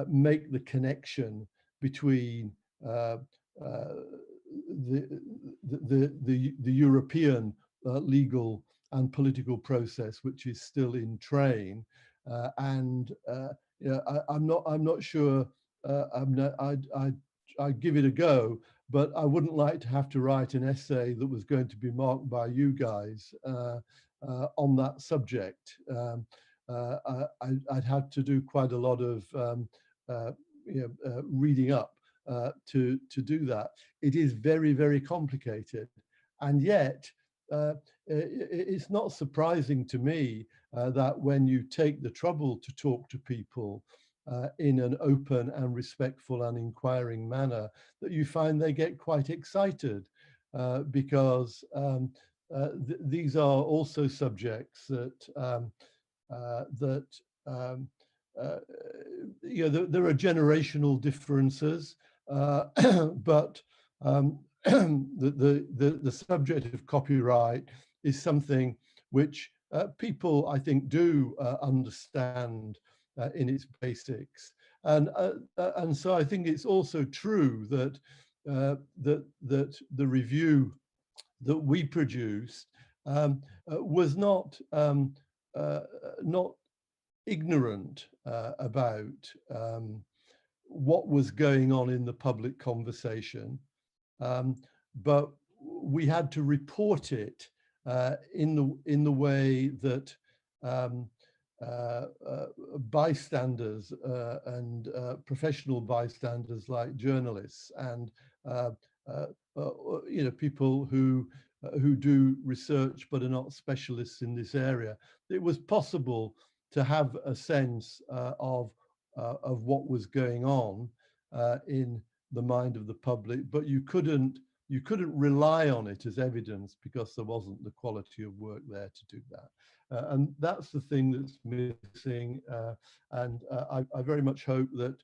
S2: make the connection between the European legal and political process, which is still in train, and I'm not sure. I'd give it a go, but I wouldn't like to have to write an essay that was going to be marked by you guys on that subject. I'd have to do quite a lot of reading up to do that. It is very, very complicated, and yet it's not surprising to me that when you take the trouble to talk to people in an open and respectful and inquiring manner, that you find they get quite excited because these are also subjects that you know, there are generational differences, but the subject of copyright is something which people, I think, do understand in its basics, and so I think it's also true that that the review that we produced was not ignorant about what was going on in the public conversation, but we had to report it in the way that bystanders and professional bystanders like journalists and you know, people who do research but are not specialists in this area. It was possible to have a sense of what was going on in the mind of the public, but you couldn't rely on it as evidence because there wasn't the quality of work there to do that. And that's the thing that's missing. And I very much hope that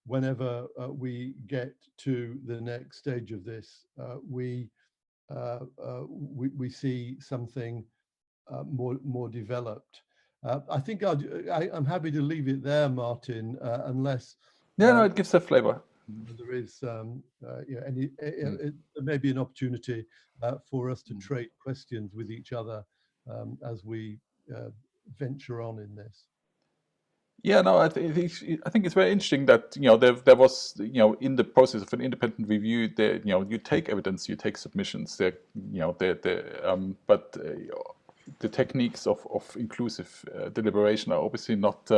S2: whenever we get to the next stage of this, we see something more developed. I think I'm happy to leave it there, Martin, unless
S1: no, it gives a flavor.
S2: there is you know, there may be an opportunity for us to trade questions with each other as we venture on in this.
S1: Yeah, no, I think it's very interesting that, you know, there was, you know, in the process of an independent review, there, you know, you take evidence, you take submissions, there, you know, but the techniques of inclusive deliberation are obviously not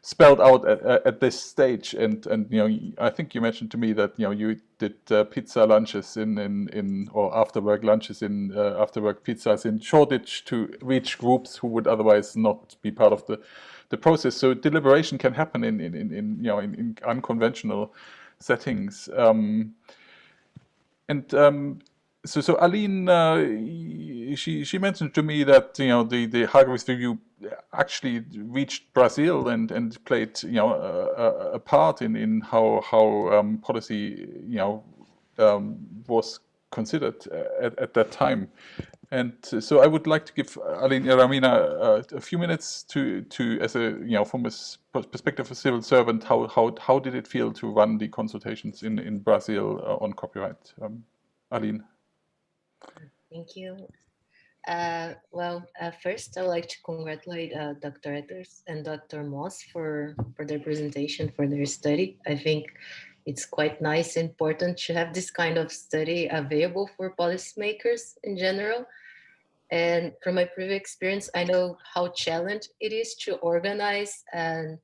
S1: spelled out at this stage. And you know, I think you mentioned to me that, you know, you did pizza lunches or after work lunches in after work pizzas in Shoreditch to reach groups who would otherwise not be part of the process. So deliberation can happen in you know, in unconventional settings. So Aline, she mentioned to me that, you know, the Hargreaves review actually reached Brazil and played, you know, a part in how policy, you know, was considered at that time. And so I would like to give Aline Ramina a few minutes to as a, you know, from a perspective of a civil servant, how did it feel to run the consultations in Brazil on copyright? Aline.
S3: Thank you. First, I would like to congratulate Dr. Etters and Dr. Moss for their presentation, for their study. I think it's quite nice and important to have this kind of study available for policymakers in general. And from my previous experience, I know how challenging it is to organize and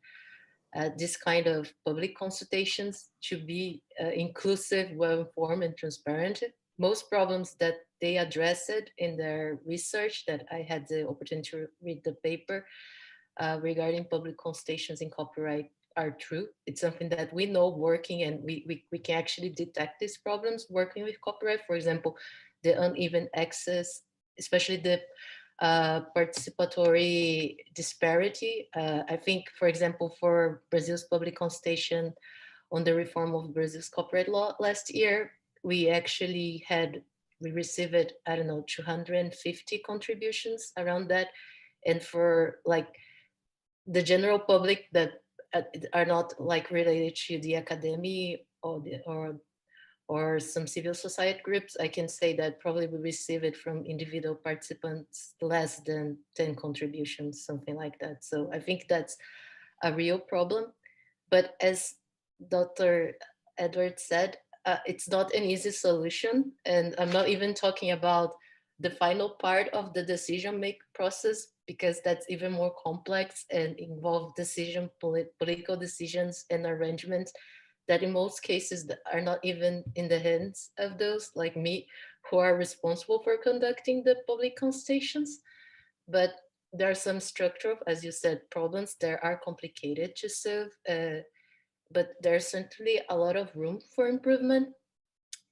S3: this kind of public consultations to be inclusive, well-informed, and transparent. Most problems that they addressed in their research, that I had the opportunity to read the paper regarding public consultations in copyright, are true. It's something that we know working, and we can actually detect these problems working with copyright. For example, the uneven access, especially the participatory disparity. I think, for example, for Brazil's public consultation on the reform of Brazil's copyright law last year, we received, I don't know, 250 contributions around that. And for like the general public that are not like related to the academy or some civil society groups, I can say that probably we receive it from individual participants less than 10 contributions, something like that. So I think that's a real problem. But as Dr. Edwards said, it's not an easy solution. And I'm not even talking about the final part of the decision-making process, because that's even more complex and involve political decisions and arrangements that in most cases are not even in the hands of those like me who are responsible for conducting the public consultations. But there are some structural, as you said, problems that are complicated to solve, but there's certainly a lot of room for improvement.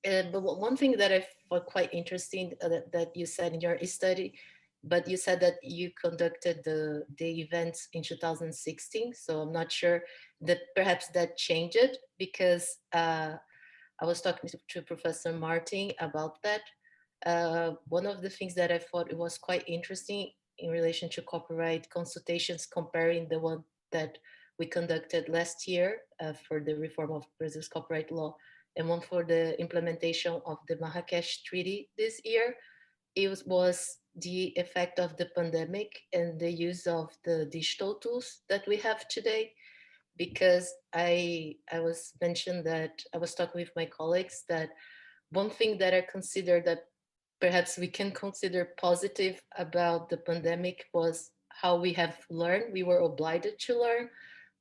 S3: But one thing that I found quite interesting that you said in your study, but you said that you conducted the events in 2016. So I'm not sure that perhaps that changed, because I was talking to Professor Martin about that. One of the things that I thought it was quite interesting in relation to copyright consultations, comparing the one that we conducted last year for the reform of Brazil's copyright law, and one for the implementation of the Marrakesh Treaty this year, it was the effect of the pandemic and the use of the digital tools that we have today. Because I was mentioned that I was talking with my colleagues that one thing that I consider that perhaps we can consider positive about the pandemic was how we have learned, we were obliged to learn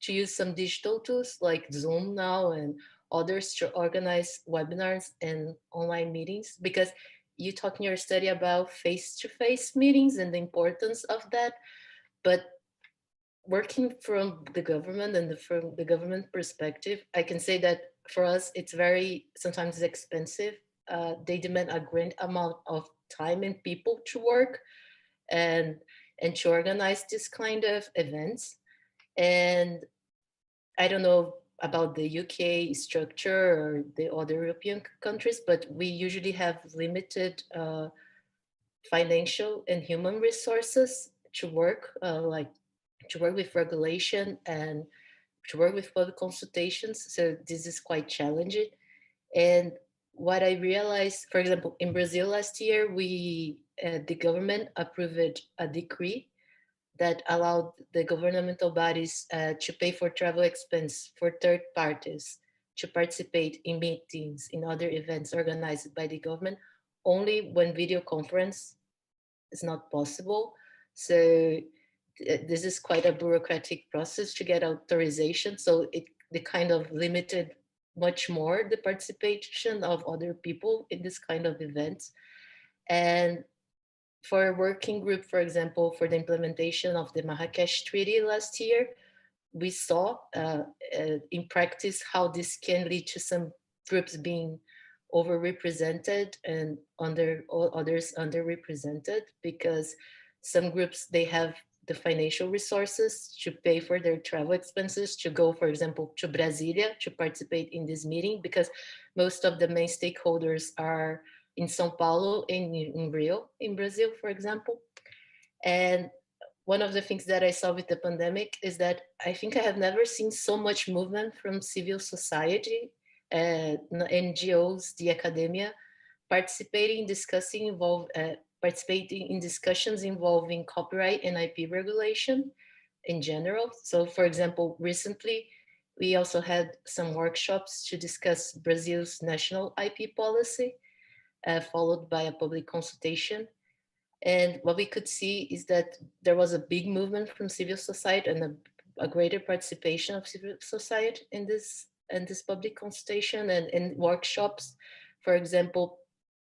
S3: to use some digital tools like Zoom now and others to organize webinars and online meetings. Because you talk in your study about face-to-face meetings and the importance of that, but working from the government and from the government perspective, I can say that for us, it's very, sometimes expensive. They demand a great amount of time and people to work and to organize this kind of events. And I don't know about the UK structure or the other European countries, but we usually have limited financial and human resources to work, like to work with regulation and to work with public consultations. So this is quite challenging. And what I realized, for example, in Brazil last year, the government approved a decree that allowed the governmental bodies to pay for travel expense for third parties to participate in meetings, in other events organized by the government, only when video conference is not possible. So this is quite a bureaucratic process to get authorization. So they kind of limited much more the participation of other people in this kind of events. And for a working group, for example, for the implementation of the Marrakesh Treaty last year, we saw in practice how this can lead to some groups being overrepresented and others underrepresented, because some groups, they have the financial resources to pay for their travel expenses to go, for example, to Brasilia to participate in this meeting, because most of the main stakeholders are in São Paulo and in Rio, in Brazil, for example. And one of the things that I saw with the pandemic is that I think I have never seen so much movement from civil society, NGOs, the academia, participating in discussions involving copyright and IP regulation in general. So, for example, recently, we also had some workshops to discuss Brazil's national IP policy, followed by a public consultation. And what we could see is that there was a big movement from civil society and a greater participation of civil society in this public consultation and workshops, for example,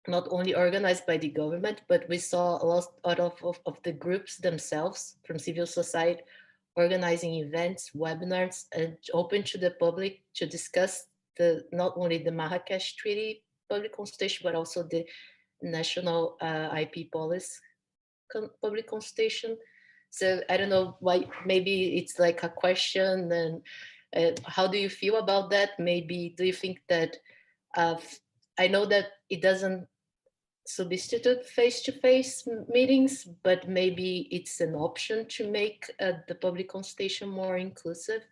S3: not only organized by the government, but we saw a lot of the groups themselves from civil society organizing events, webinars, and open to the public to discuss not only the Marrakesh Treaty public consultation, but also the national IP policy public consultation. So I don't know why, maybe it's like a question, and how do you feel about that? Maybe do you think that, I know that it doesn't substitute face-to-face meetings, but maybe it's an option to make the public consultation more inclusive,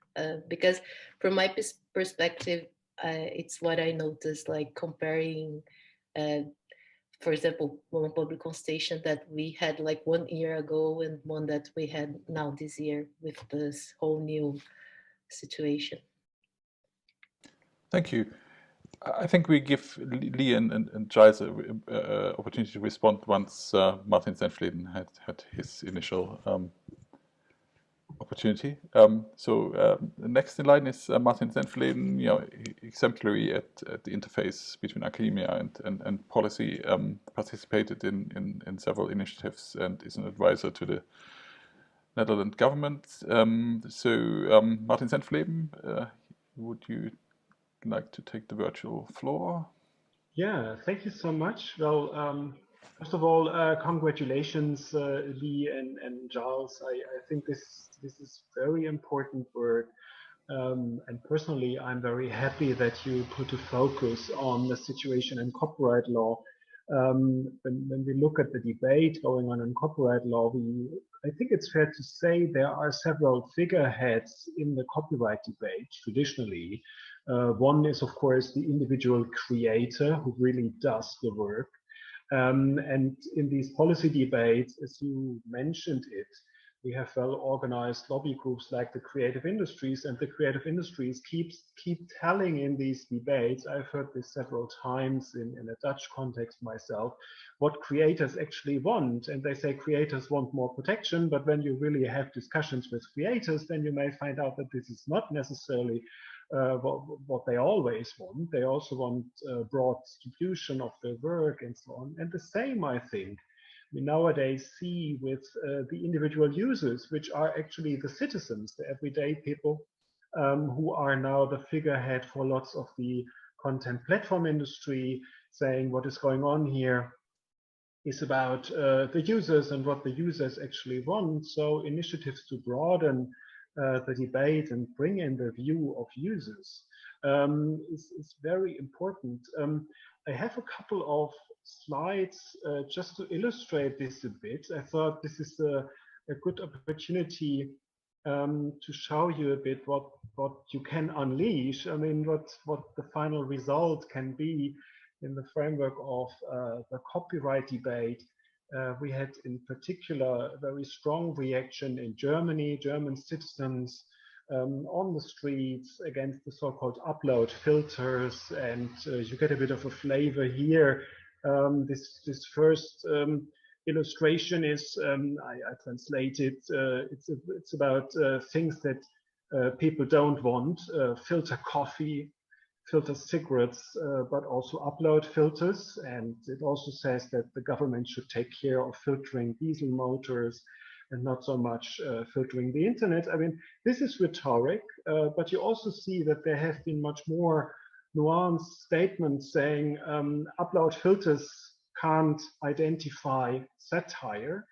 S3: because from my perspective, it's what I noticed, like comparing for example, one public consultation that we had like 1 year ago and one that we had now this year with this whole new situation.
S1: Thank you. I think we give Lee and Giles an opportunity to respond once Martin Senfleden had his initial opportunity. Next in line is Martin Senfleden, exemplary at the interface between academia and policy, participated in several initiatives and is an advisor to the Netherlands government. Martin Senfleden, would you like to take the virtual floor?
S4: Yeah, thank you so much. Well, first of all, congratulations, Lee and Giles. I think this is very important work. And personally, I'm very happy that you put a focus on the situation in copyright law. When we look at the debate going on in copyright law, I think it's fair to say there are several figureheads in the copyright debate traditionally. One is, of course, the individual creator who really does the work. And in these policy debates, as you mentioned it, we have well-organized lobby groups like the creative industries, and the creative industries keep telling in these debates, I've heard this several times in a Dutch context myself, what creators actually want. And they say creators want more protection, but when you really have discussions with creators, then you may find out that this is not necessarily what they always want. They also want broad distribution of their work and so on. And the same, I think, we nowadays see with the individual users, which are actually the citizens, the everyday people who are now the figurehead for lots of the content platform industry, saying what is going on here is about the users and what the users actually want. So initiatives to broaden the debate and bring in the view of users is very important. I have a couple of slides just to illustrate this a bit. I thought this is a good opportunity to show you a bit what you can unleash. I mean, what the final result can be in the framework of the copyright debate. We had in particular a very strong reaction in Germany, German citizens on the streets against the so-called upload filters. And you get a bit of a flavor here. This first illustration is, I translated, it's about things that people don't want, filter coffee, filter cigarettes, but also upload filters. And it also says that the government should take care of filtering diesel motors and not so much filtering the internet. I mean, this is rhetoric, but you also see that there have been much more nuanced statements saying upload filters can't identify satire.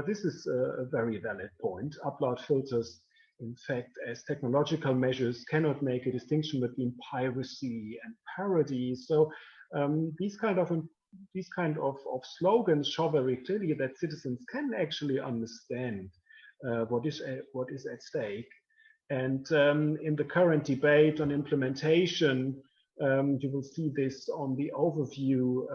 S4: This is a very valid point. Upload filters, in fact, as technological measures, cannot make a distinction between piracy and parody. So these kind of slogans show very clearly that citizens can actually understand what is at stake. And in the current debate on implementation, you will see this on the overview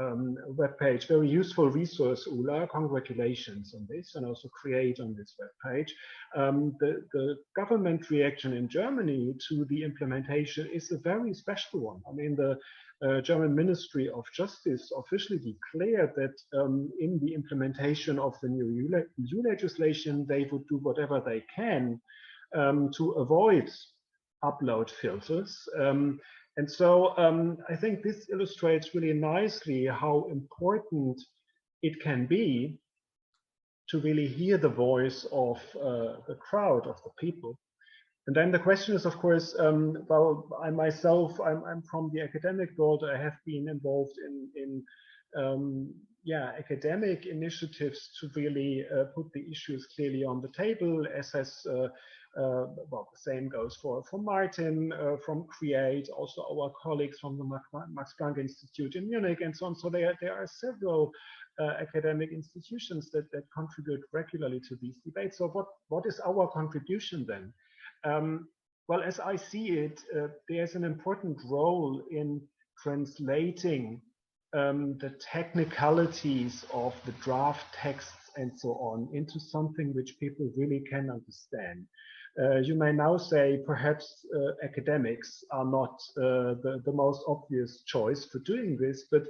S4: webpage. Very useful resource, Ula. Congratulations on this, and also create on this webpage. The government reaction in Germany to the implementation is a very special one. I mean, the German Ministry of Justice officially declared that in the implementation of the new EU legislation, they would do whatever they can to avoid upload filters. And so I think this illustrates really nicely how important it can be to really hear the voice of the crowd, of the people. And then the question is, of course, well, I myself, I'm from the academic world. I have been involved in academic initiatives to really put the issues clearly on the table, as has well, the same goes for Martin from CREATE, also our colleagues from the Max Planck Institute in Munich, and so on. So there are several academic institutions that contribute regularly to these debates. So what is our contribution then? Well, as I see it, there's an important role in translating the technicalities of the draft texts and so on into something which people really can understand. You may now say perhaps academics are not the most obvious choice for doing this, but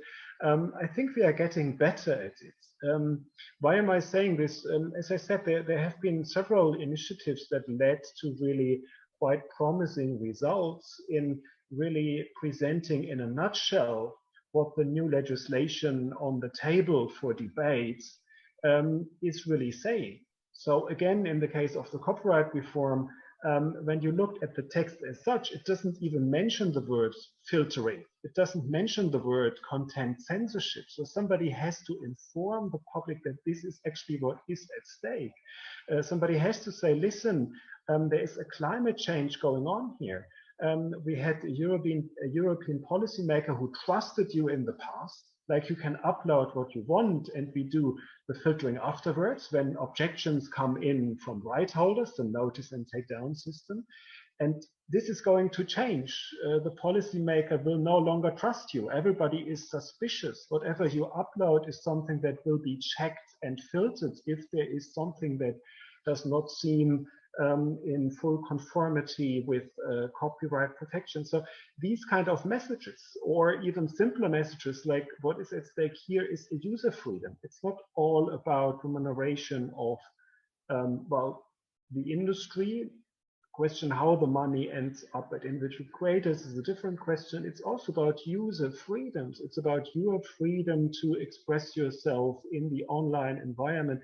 S4: I think we are getting better at it. Why am I saying this? As I said, there have been several initiatives that led to really quite promising results in really presenting in a nutshell what the new legislation on the table for debates is really saying. So again, in the case of the copyright reform, when you look at the text as such, it doesn't even mention the word filtering. It doesn't mention the word content censorship. So somebody has to inform the public that this is actually what is at stake. Somebody has to say, listen, there is a climate change going on here. We had a European policymaker who trusted you in the past, like you can upload what you want and we do the filtering afterwards when objections come in from right holders, the notice and take down system. And this is going to change. The policymaker will no longer trust you. Everybody is suspicious. Whatever you upload is something that will be checked and filtered if there is something that does not seem in full conformity with copyright protection. So these kind of messages, or even simpler messages like what is at stake here is a user freedom. It's not all about remuneration of, well, the industry. Question how the money ends up at individual creators is a different question. It's also about user freedoms. It's about your freedom to express yourself in the online environment.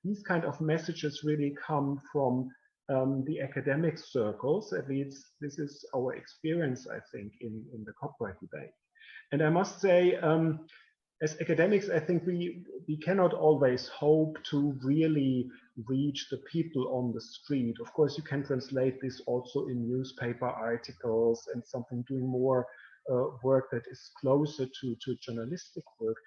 S4: These kind of messages really come from the academic circles. At least this is our experience, I think, in the copyright debate. And I must say, as academics, I think we cannot always hope to really reach the people on the street. Of course, you can translate this also in newspaper articles and something doing more work that is closer to journalistic work.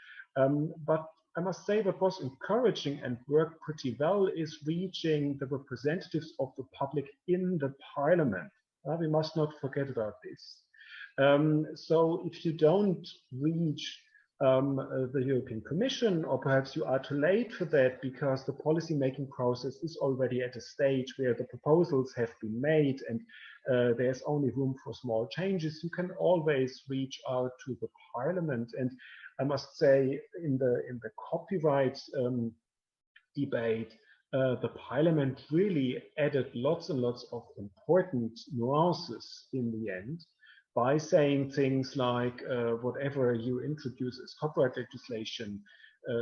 S4: But I must say what was encouraging and worked pretty well is reaching the representatives of the public in the parliament. We must not forget about this. So if you don't reach the European Commission, or perhaps you are too late for that because the policy-making process is already at a stage where the proposals have been made and there's only room for small changes, you can always reach out to the parliament. And I must say, in the copyright debate, the parliament really added lots and lots of important nuances in the end by saying things like whatever you introduce as copyright legislation,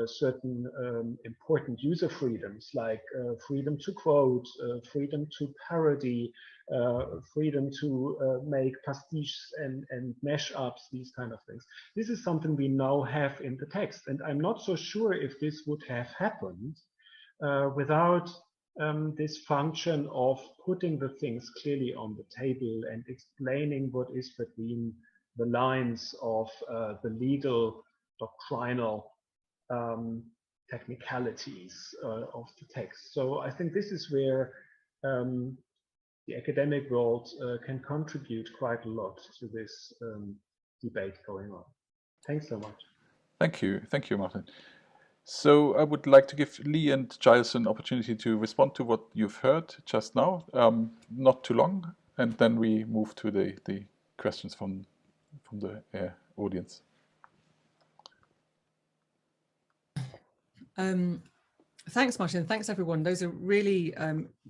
S4: certain important user freedoms like freedom to quote, freedom to parody, freedom to make pastiches and mashups, these kind of things. This is something we now have in the text. And I'm not so sure if this would have happened without this function of putting the things clearly on the table and explaining what is between the lines of the legal, doctrinal technicalities of the text. So I think this is where the academic world can contribute quite a lot to this debate going on. Thanks so much.
S1: Thank you, Martin. So I would like to give Lee and Giles an opportunity to respond to what you've heard just now, not too long, and then we move to the questions from the audience.
S6: Thanks, Martin. Thanks, everyone. Those are really,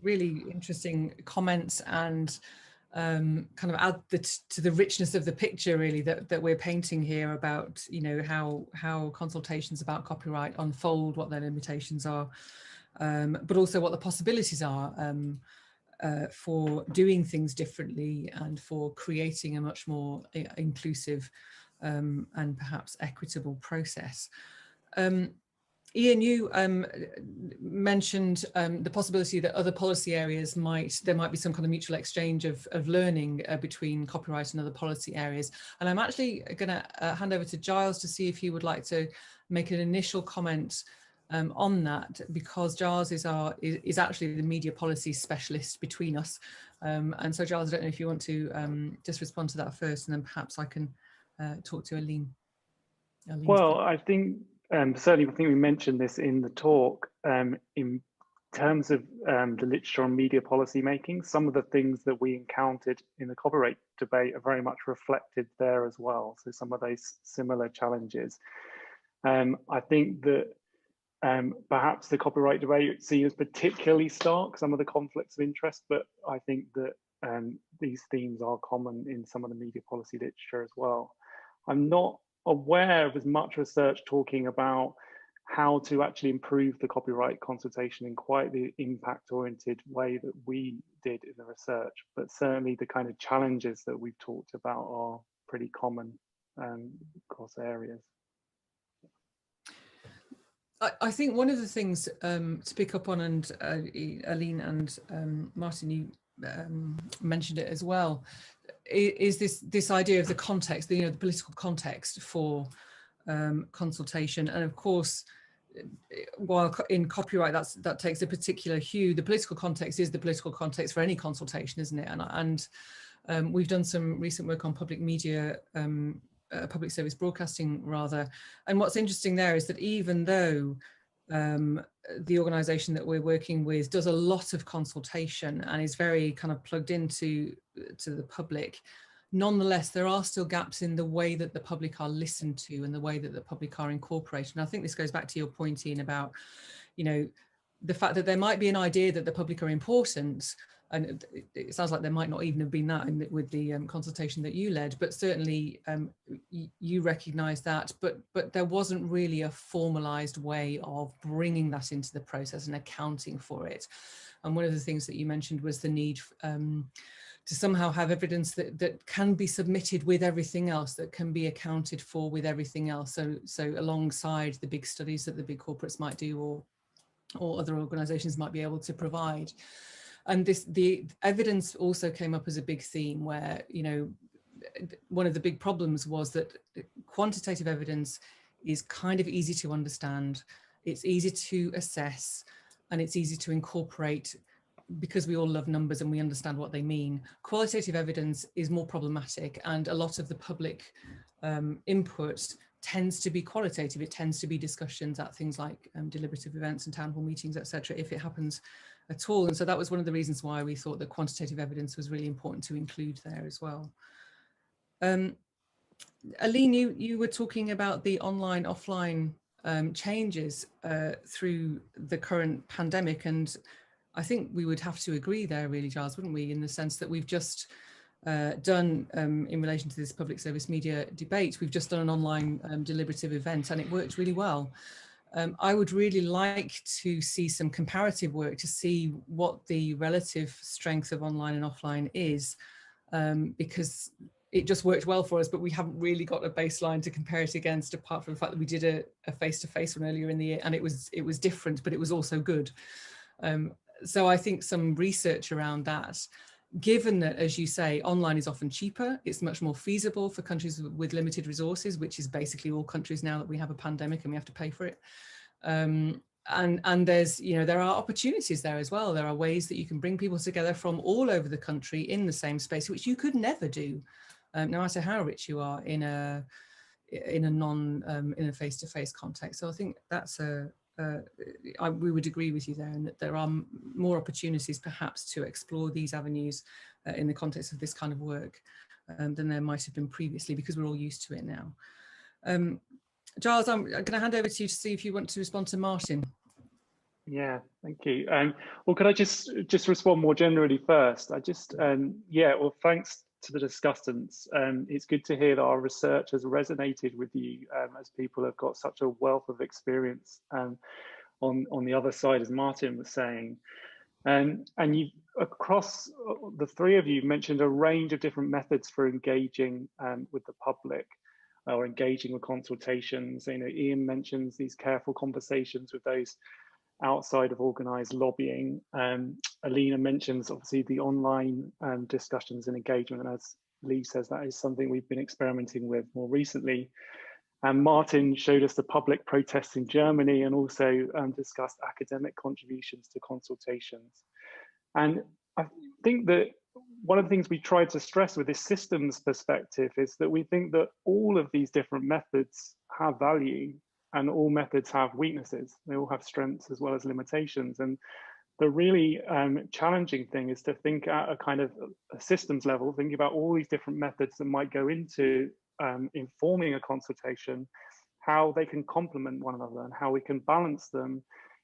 S6: really interesting comments and kind of add to the richness of the picture, really, that we're painting here about, you know, how consultations about copyright unfold, what their limitations are, but also what the possibilities are for doing things differently and for creating a much more inclusive and perhaps equitable process. Ian, you mentioned the possibility that other policy areas there might be some kind of mutual exchange of learning between copyright and other policy areas. And I'm actually going to hand over to Giles to see if he would like to make an initial comment on that, because Giles is actually the media policy specialist between us. And so Giles, I don't know if you want to just respond to that first, and then perhaps I can talk to Aline.
S7: Well, I think certainly, I think we mentioned this in the talk, in terms of the literature on media policy making. Some of the things that we encountered in the copyright debate are very much reflected there as well. So some of those similar challenges. I think that perhaps the copyright debate seems particularly stark, some of the conflicts of interest, but I think that these themes are common in some of the media policy literature as well. I'm not aware of as much research talking about how to actually improve the copyright consultation in quite the impact-oriented way that we did in the research. But certainly the kind of challenges that we've talked about are pretty common across areas.
S6: I think one of the things to pick up on, and Aline and Martin, you mentioned it as well, is this idea of the context, the political context for consultation. And of course, while in copyright that takes a particular hue, the political context is the political context for any consultation, isn't it? And we've done some recent work on public media, public service broadcasting rather. And what's interesting there is that even though the organisation that we're working with does a lot of consultation and is very kind of plugged into the public, nonetheless, there are still gaps in the way that the public are listened to and the way that the public are incorporated. And I think this goes back to your point, Ian, about, the fact that there might be an idea that the public are important. And it sounds like there might not even have been that with the consultation that you led, but certainly you recognise that, but there wasn't really a formalised way of bringing that into the process and accounting for it. And one of the things that you mentioned was the need to somehow have evidence that can be submitted with everything else, that can be accounted for with everything else. So alongside the big studies that the big corporates might do or other organisations might be able to provide. And the evidence also came up as a big theme where, one of the big problems was that quantitative evidence is kind of easy to understand, it's easy to assess, and it's easy to incorporate because we all love numbers and we understand what they mean. Qualitative evidence is more problematic, and a lot of the public input tends to be qualitative. It tends to be discussions at things like deliberative events and town hall meetings, etc., if it happens at all. And so that was one of the reasons why we thought that quantitative evidence was really important to include there as well. Aline, you were talking about the online offline changes through the current pandemic, and I think we would have to agree there really, Giles, wouldn't we, in the sense that we've just done in relation to this public service media debate, we've just done an online deliberative event and it worked really well. I would really like to see some comparative work to see what the relative strength of online and offline is, because it just worked well for us, but we haven't really got a baseline to compare it against, apart from the fact that we did a face-to-face one earlier in the year, and it was different, but it was also good. So I think some research around that, given that, as you say, online is often cheaper, it's much more feasible for countries with limited resources, which is basically all countries now that we have a pandemic and we have to pay for it. And there's, there are opportunities there as well. There are ways that you can bring people together from all over the country in the same space, which you could never do, no matter how rich you are in a face-to-face context. So I think that's we would agree with you there, and that there are more opportunities perhaps to explore these avenues in the context of this kind of work than there might have been previously, because we're all used to it now. Giles, I'm going to hand over to you to see if you want to respond to Martin.
S7: Yeah, thank you. Well, could I just respond more generally first? Well, thanks to the discussants. It's good to hear that our research has resonated with you, as people have got such a wealth of experience on the other side, as Martin was saying. And you, across the three of you, mentioned a range of different methods for engaging with the public, or engaging with consultations. Ian mentions these careful conversations with those outside of organised lobbying. Alina mentions obviously the online discussions and engagement, and as Lee says, that is something we've been experimenting with more recently. And Martin showed us the public protests in Germany, and also discussed academic contributions to consultations. And I think that one of the things we tried to stress with this systems perspective is that we think that all of these different methods have value, and all methods have weaknesses. They all have strengths as well as limitations. And the really challenging thing is to think at a kind of a systems level, thinking about all these different methods that might go into informing a consultation, how they can complement one another and how we can balance them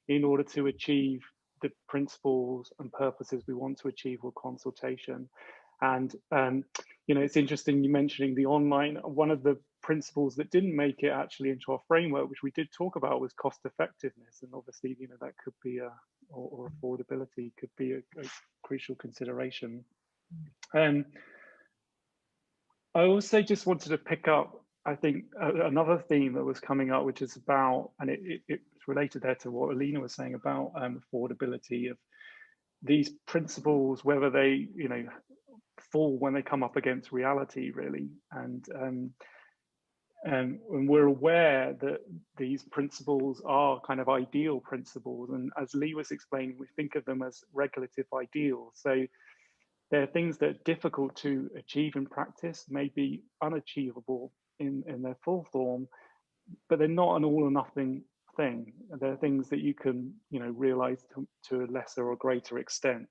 S7: in order to achieve the principles and purposes we want to achieve with consultation. And it's interesting you mentioning the online. One of the principles that didn't make it actually into our framework, which we did talk about, was cost effectiveness, and obviously, you know, that could be or affordability could be a crucial consideration. I also just wanted to pick up, I think, another theme that was coming up, which is about, and it's related there to what Alina was saying about affordability of these principles, whether they, you know, fall when they come up against reality, really. And we're aware that these principles are kind of ideal principles. And as Lee was explaining, we think of them as regulative ideals. So they're things that are difficult to achieve in practice, may be unachievable in their full form, but they're not an all or nothing thing. They're things that you can, you know, realize to a lesser or greater extent.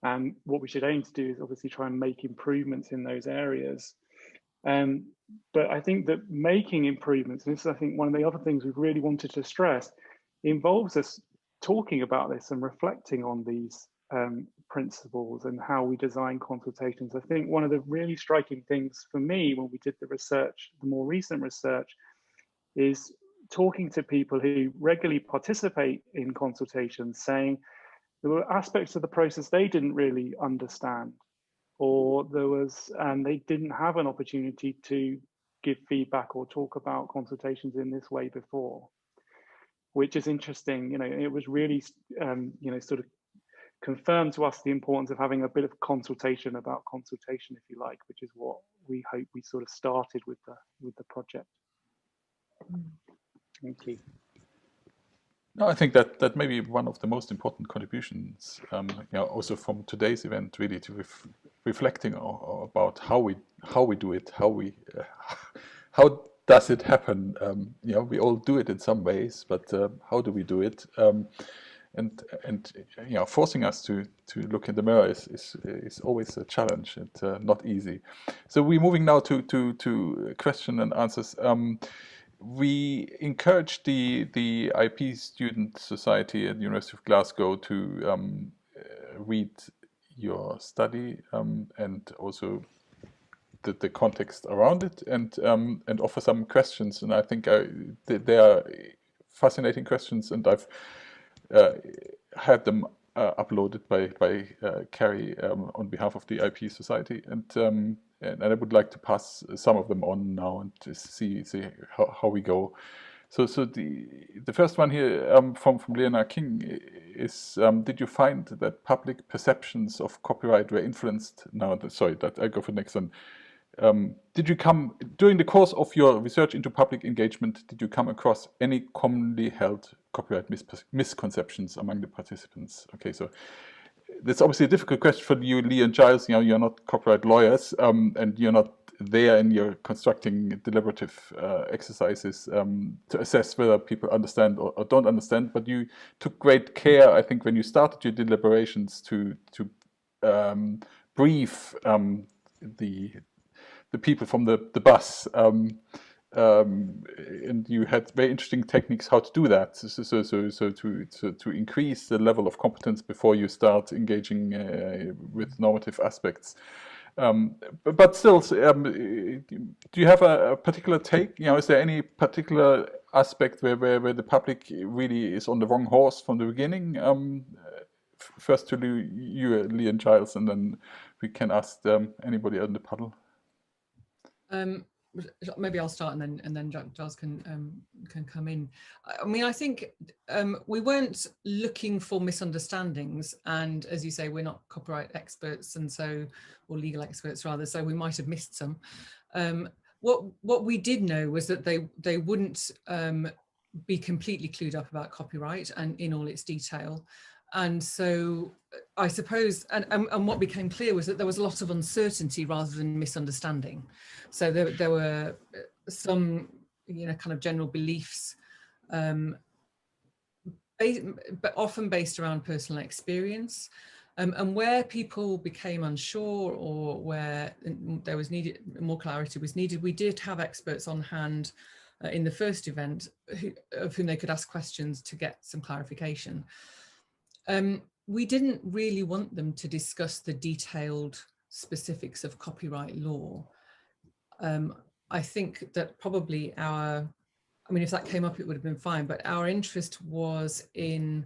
S7: And what we should aim to do is obviously try and make improvements in those areas. But I think that making improvements, and this is, I think, one of the other things we've really wanted to stress, involves us talking about this and reflecting on these principles and how we design consultations. I think one of the really striking things for me when we did the research, the more recent research, is talking to people who regularly participate in consultations, saying there were aspects of the process they didn't really understand, or there was, and they didn't have an opportunity to give feedback or talk about consultations in this way before, which is interesting. You know, it was really, you know, sort of confirmed to us the importance of having a bit of consultation about consultation, if you like, which is what we hope we sort of started with the project. Thank you.
S1: No, I think that may be one of the most important contributions, you know, also from today's event, really, to reflecting about how we do it, how does it happen. You know, we all do it in some ways, but how do we do it? And you know, forcing us to look in the mirror is always a challenge and not easy. So we're moving now to question and answers. We encourage the IP Student Society at the University of Glasgow to read your study and also the context around it, and offer some questions. And I think they are fascinating questions, and I've had them uploaded by Carrie on behalf of the IP Society, and I would like to pass some of them on now and to see how we go. So the first one here from Leonard King is: did you find that public perceptions of copyright were influenced? Now, sorry, that I go for the next one. Did you come during the course of your research into public engagement? Did you come across any commonly held copyright misconceptions among the participants? Okay, so that's obviously a difficult question for you, Lee and Giles. You know, you're not copyright lawyers, and you're not there in your constructing deliberative exercises to assess whether people understand or don't understand. But you took great care, I think, when you started your deliberations to brief the people from the bus, and you had very interesting techniques how to do that. So to increase the level of competence before you start engaging with normative aspects. But still, do you have a particular take? You know, is there any particular aspect where the public really is on the wrong horse from the beginning? First to you, Lee and Giles, and then we can ask anybody on the panel.
S6: Maybe I'll start and then Giles can come in. I mean, I think we weren't looking for misunderstandings, and as you say, we're not copyright experts, and so, or legal experts rather, so we might have missed some. What we did know was that they wouldn't be completely clued up about copyright and in all its detail. And so I suppose, and what became clear was that there was a lot of uncertainty rather than misunderstanding. So there were some, you know, kind of general beliefs, but often based around personal experience. And where people became unsure or where there was more clarity was needed, we did have experts on hand in the first event of whom they could ask questions to get some clarification. We didn't really want them to discuss the detailed specifics of copyright law. I think that probably I mean, if that came up, it would have been fine, but our interest was in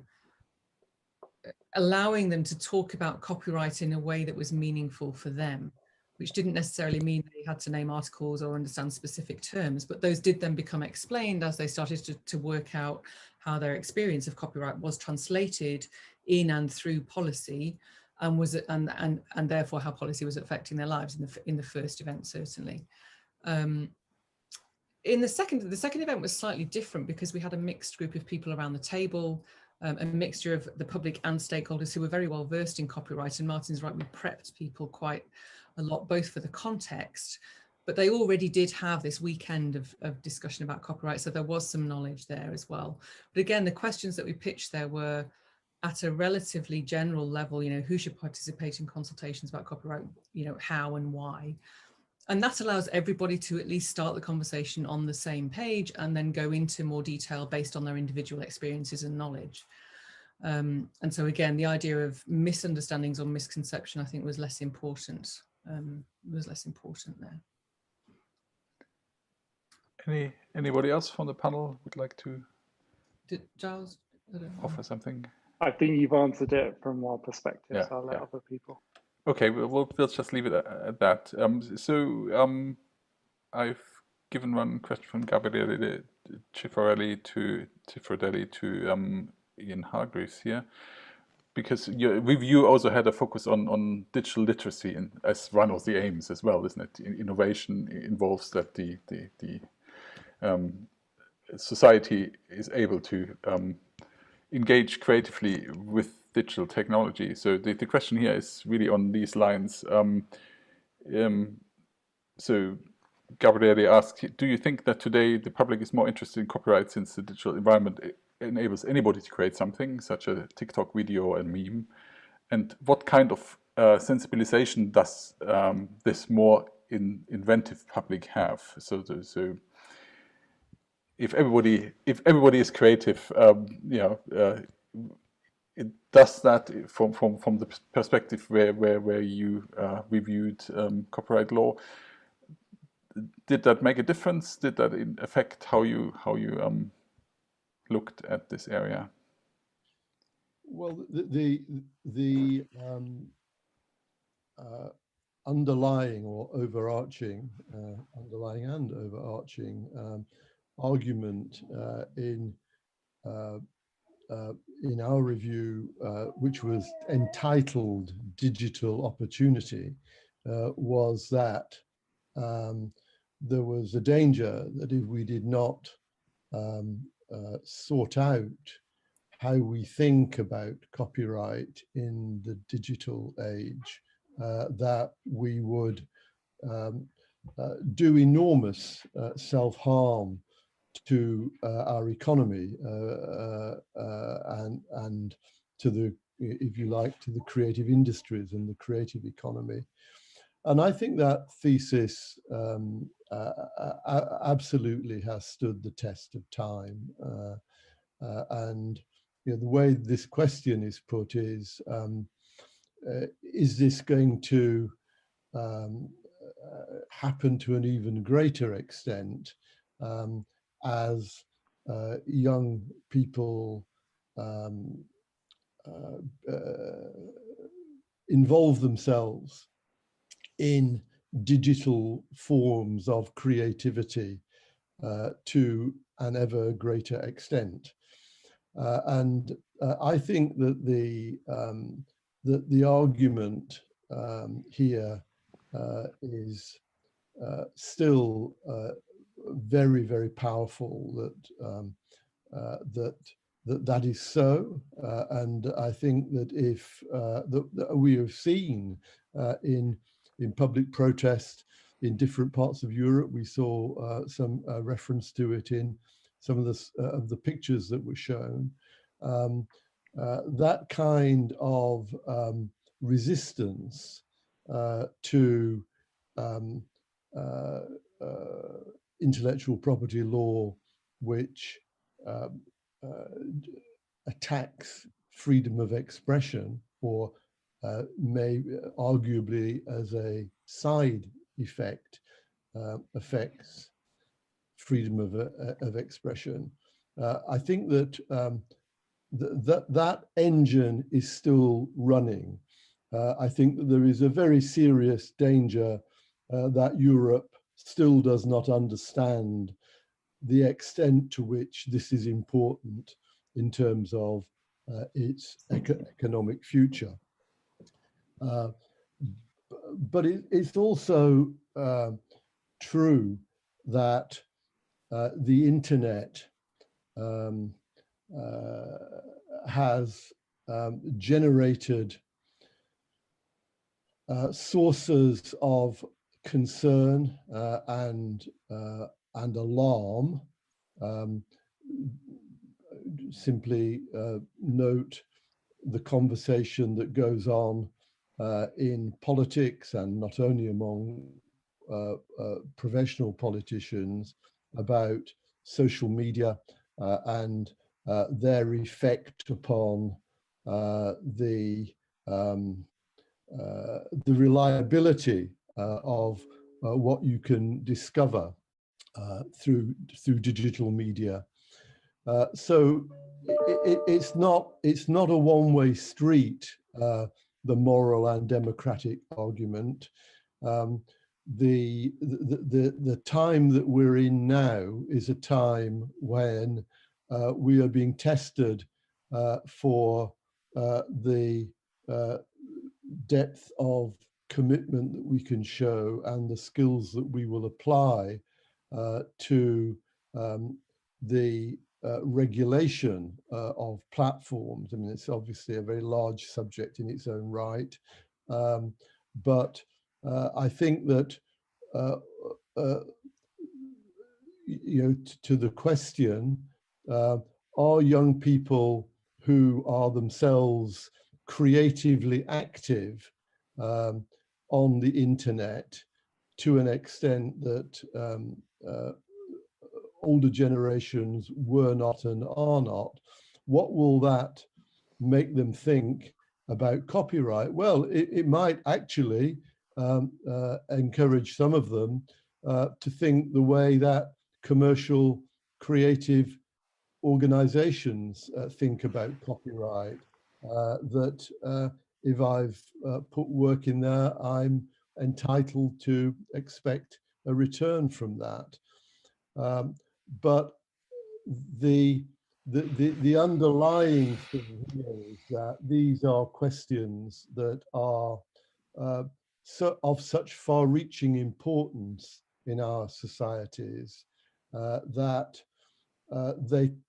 S6: allowing them to talk about copyright in a way that was meaningful for them, which didn't necessarily mean they had to name articles or understand specific terms, but those did then become explained as they started to work out how their experience of copyright was translated in and through policy, and was and therefore how policy was affecting their lives in the first event, certainly. In the second event was slightly different because we had a mixed group of people around the table, a mixture of the public and stakeholders who were very well versed in copyright. And Martin's right, we prepped people quite a lot, both for the context, but they already did have this weekend of discussion about copyright. So there was some knowledge there as well. But again, the questions that we pitched there were at a relatively general level, you know, who should participate in consultations about copyright, you know, how and why. And that allows everybody to at least start the conversation on the same page and then go into more detail based on their individual experiences and knowledge. And so again, the idea of misunderstandings or misconception, I think, was less important. There.
S1: Anybody else from the panel would like to
S6: Giles
S1: offer something?
S7: I think you've answered it from our perspective,
S1: Yeah,
S7: so I'll let other people.
S1: Okay, we'll just leave it at that. I've given one question from Gabriele Cifarelli to Ian Hargreaves here, because your review also had a focus on digital literacy, and as one of the aims as well, isn't it? Innovation involves that the society is able to engage creatively with digital technology. So the question here is really on these lines. So Gabriele asked, do you think that today the public is more interested in copyright since the digital environment enables anybody to create something, such a TikTok video or a meme? And what kind of sensibilization does this more inventive public have? So if everybody is creative, it does that from the perspective where you reviewed copyright law. Did that make a difference? Did that affect how you looked at this area?
S2: Well, the underlying or overarching, underlying and overarching argument in our review, which was entitled Digital Opportunity, was that there was a danger that if we did not sort out how we think about copyright in the digital age, that we would do enormous self-harm to our economy and to the, if you like, to the creative industries and the creative economy. And I think that thesis absolutely has stood the test of time. And the way this question is put is this going to happen to an even greater extent as young people involve themselves in digital forms of creativity to an ever greater extent. And I think that the argument here is still very, very powerful that is so. And I think that if that we have seen in public protest in different parts of Europe, we saw some reference to it in some of the pictures that were shown. That kind of resistance to intellectual property law, which attacks freedom of expression, or may arguably as a side effect affects freedom of expression. I think that that engine is still running. I think that there is a very serious danger that Europe still does not understand the extent to which this is important in terms of its economic future. But it's also true that the internet has generated sources of concern and alarm. Simply note the conversation that goes on in politics, and not only among professional politicians, about social media and their effect upon the reliability of what you can discover through digital media. So it's not a one-way street, the moral and democratic argument. The time that we're in now is a time when we are being tested for the depth of commitment that we can show and the skills that we will apply to the regulation of platforms. I mean, it's obviously a very large subject in its own right, but I think that you know, to the question, are young people who are themselves creatively active on the internet to an extent that older generations were not and are not, what will that make them think about copyright? Well, it might actually encourage some of them to think the way that commercial creative organizations think about copyright, that if I've put work in there, I'm entitled to expect a return from that. But the underlying thing here is that these are questions that are of such far-reaching importance in our societies that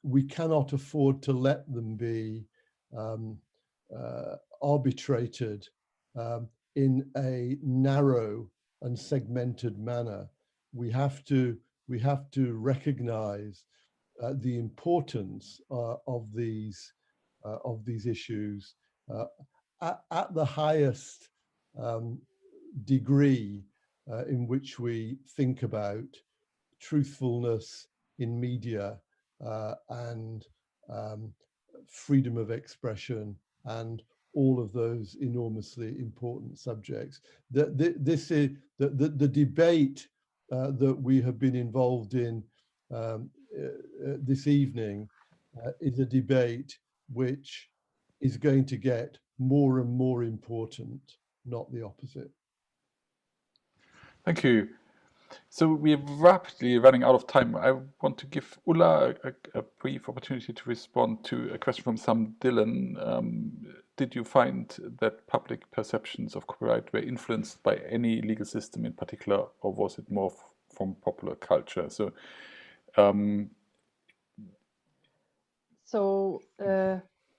S2: we cannot afford to let them be arbitrated in a narrow and segmented manner. We have to recognize the importance of these issues at the highest degree in which we think about truthfulness in media and freedom of expression and all of those enormously important subjects. This is the debate that we have been involved in this evening is a debate which is going to get more and more important, not the opposite.
S1: Thank you. So we're rapidly running out of time. I want to give Ulla a brief opportunity to respond to a question from Sam Dillon. Did you find that public perceptions of copyright were influenced by any legal system in particular, or was it more from popular culture? So,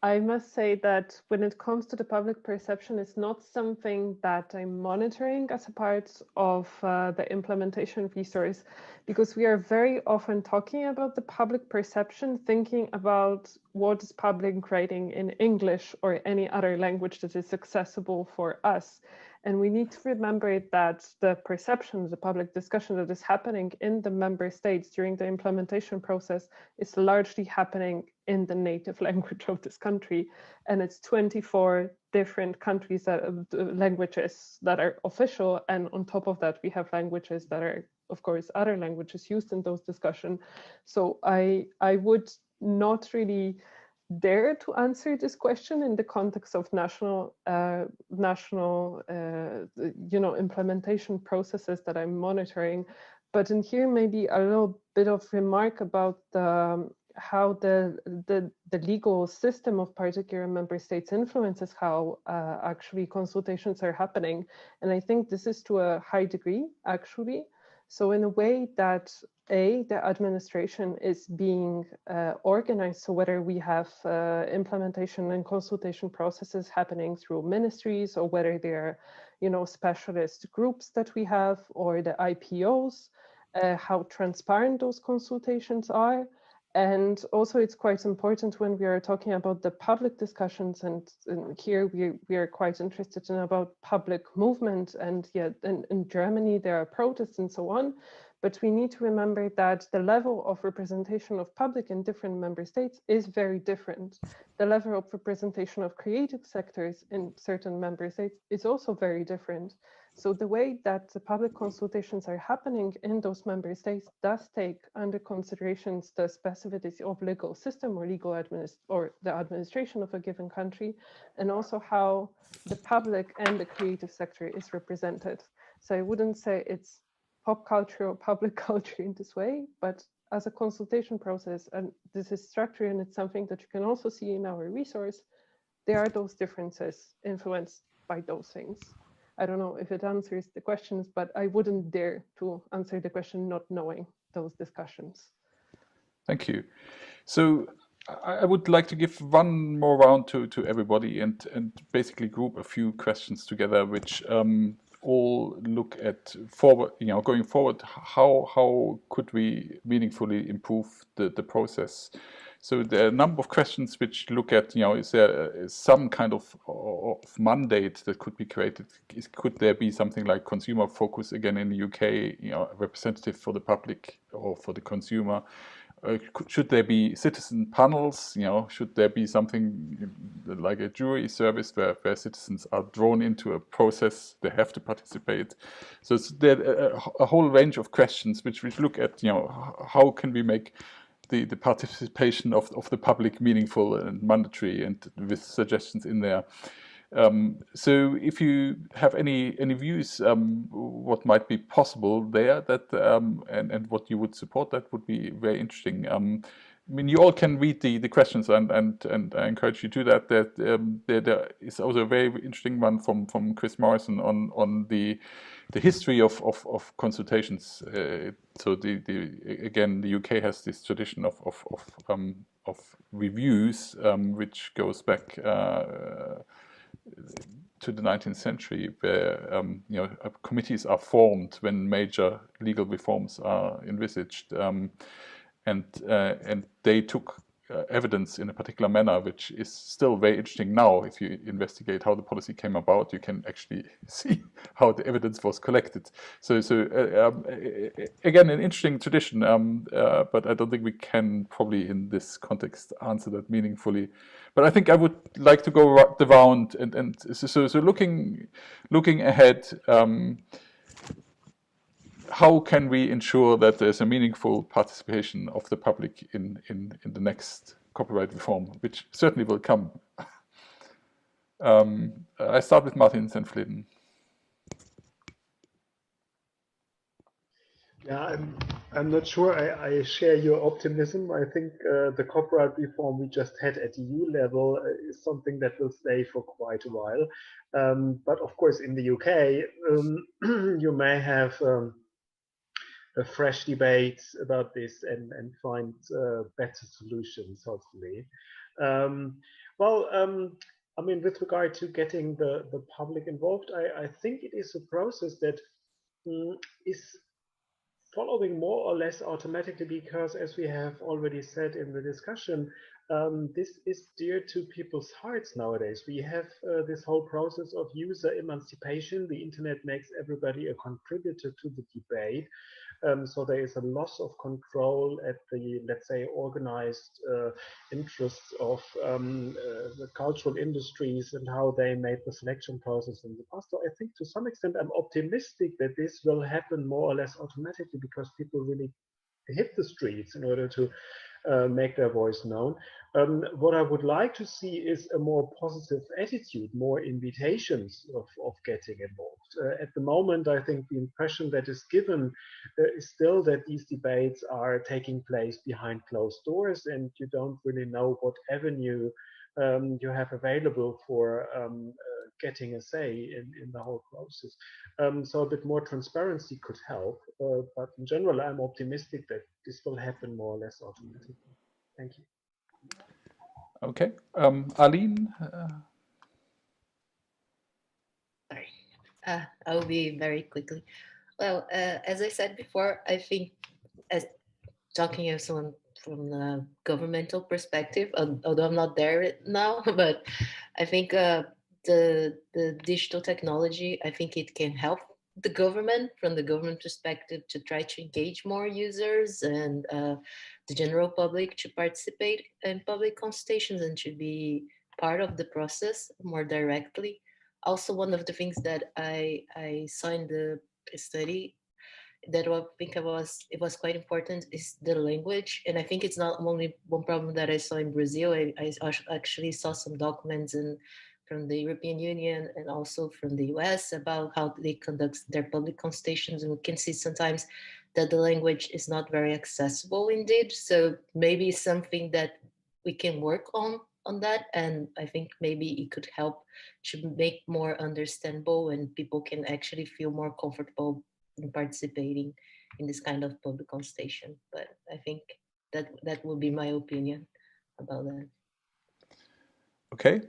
S5: I must say that when it comes to the public perception, it's not something that I'm monitoring as a part of the implementation resource, because we are very often talking about the public perception, thinking about what is public writing in English or any other language that is accessible for us. And we need to remember that the perception, the public discussion that is happening in the member states during the implementation process is largely happening in the native language of this country, and it's 24 different countries that languages that are official, and on top of that we have languages that are, of course, other languages used in those discussions. So I would not really dare to answer this question in the context of national implementation processes that I'm monitoring. But in here, maybe a little bit of remark about how the legal system of particular member states influences how actually consultations are happening. And I think this is to a high degree, actually. So in a way that the administration is being organized, so whether we have implementation and consultation processes happening through ministries, or whether they're, specialist groups that we have, or the IPOs, how transparent those consultations are. And also it's quite important when we are talking about the public discussions, and here we are quite interested in about public movement, and yet in Germany there are protests and so on. But we need to remember that the level of representation of public in different member states is very different. The level of representation of creative sectors in certain member states is also very different. So the way that the public consultations are happening in those member states does take under considerations the specificities of legal system or the administration of a given country, and also how the public and the creative sector is represented. So I wouldn't say it's pop culture or public culture in this way, but as a consultation process, and this is structured, and it's something that you can also see in our resource, there are those differences influenced by those things. I don't know if it answers the questions, but I wouldn't dare to answer the question not knowing those discussions.
S1: Thank you. So I would like to give one more round to everybody and basically group a few questions together, which all look at forward, going forward, how could we meaningfully improve the process? So there are a number of questions which look at, is there some kind of mandate that could be created? Could there be something like consumer focus again in the UK, representative for the public or for the consumer? Should there be citizen panels? Should there be something like a jury service where citizens are drawn into a process? They have to participate. So there a whole range of questions which look at how can we make the participation of the public meaningful and mandatory, and with suggestions in there. So if you have any views, what might be possible there, that and what you would support, that would be very interesting. I mean, you all can read the questions, and I encourage you to do that. There is also a very interesting one from Chris Morrison on the history of consultations. So again, the UK has this tradition of reviews, which goes back to the 19th century, where committees are formed when major legal reforms are envisaged, and they took evidence in a particular manner, which is still very interesting now. If you investigate how the policy came about, you can actually see how the evidence was collected. So again, an interesting tradition, but I don't think we can probably in this context answer that meaningfully. But I think I would like to go the round, and so looking ahead. How can we ensure that there's a meaningful participation of the public in the next copyright reform, which certainly will come? I start with Martin Senfleden.
S4: Yeah, I'm not sure I share your optimism. I think the copyright reform we just had at EU level is something that will stay for quite a while. But of course, in the UK, you may have a fresh debate about this and find better solutions, hopefully. I mean, with regard to getting the public involved, I think it is a process that is following more or less automatically, because as we have already said in the discussion, this is dear to people's hearts nowadays. We have this whole process of user emancipation. The internet makes everybody a contributor to the debate. So there is a loss of control at the, let's say, organized interests of the cultural industries and how they made the selection process in the past. So I think to some extent I'm optimistic that this will happen more or less automatically because people really hit the streets in order to make their voice known. What I would like to see is a more positive attitude, more invitations of getting involved. At the moment, I think the impression that is given is still that these debates are taking place behind closed doors and you don't really know what avenue you have available for getting a say in the whole process. So a bit more transparency could help, but in general, I'm optimistic that this will happen more or less automatically. Thank you.
S1: Okay, Aline.
S3: Sorry, I'll be very quickly. Well, as I said before, I think as talking as someone from the governmental perspective, although I'm not there now, but I think the digital technology, I think it can help the government from the government perspective to try to engage more users and the general public to participate in public consultations and to be part of the process more directly. Also, one of the things that I saw in the study that I think it was quite important is the language. And I think it's not only one problem that I saw in Brazil. I actually saw some documents from the European Union and also from the US about how they conduct their public consultations. And we can see sometimes that the language is not very accessible indeed. So maybe something that we can work on that. And I think maybe it could help to make more understandable and people can actually feel more comfortable in participating in this kind of public consultation. But I think that would be my opinion about that.
S1: Okay,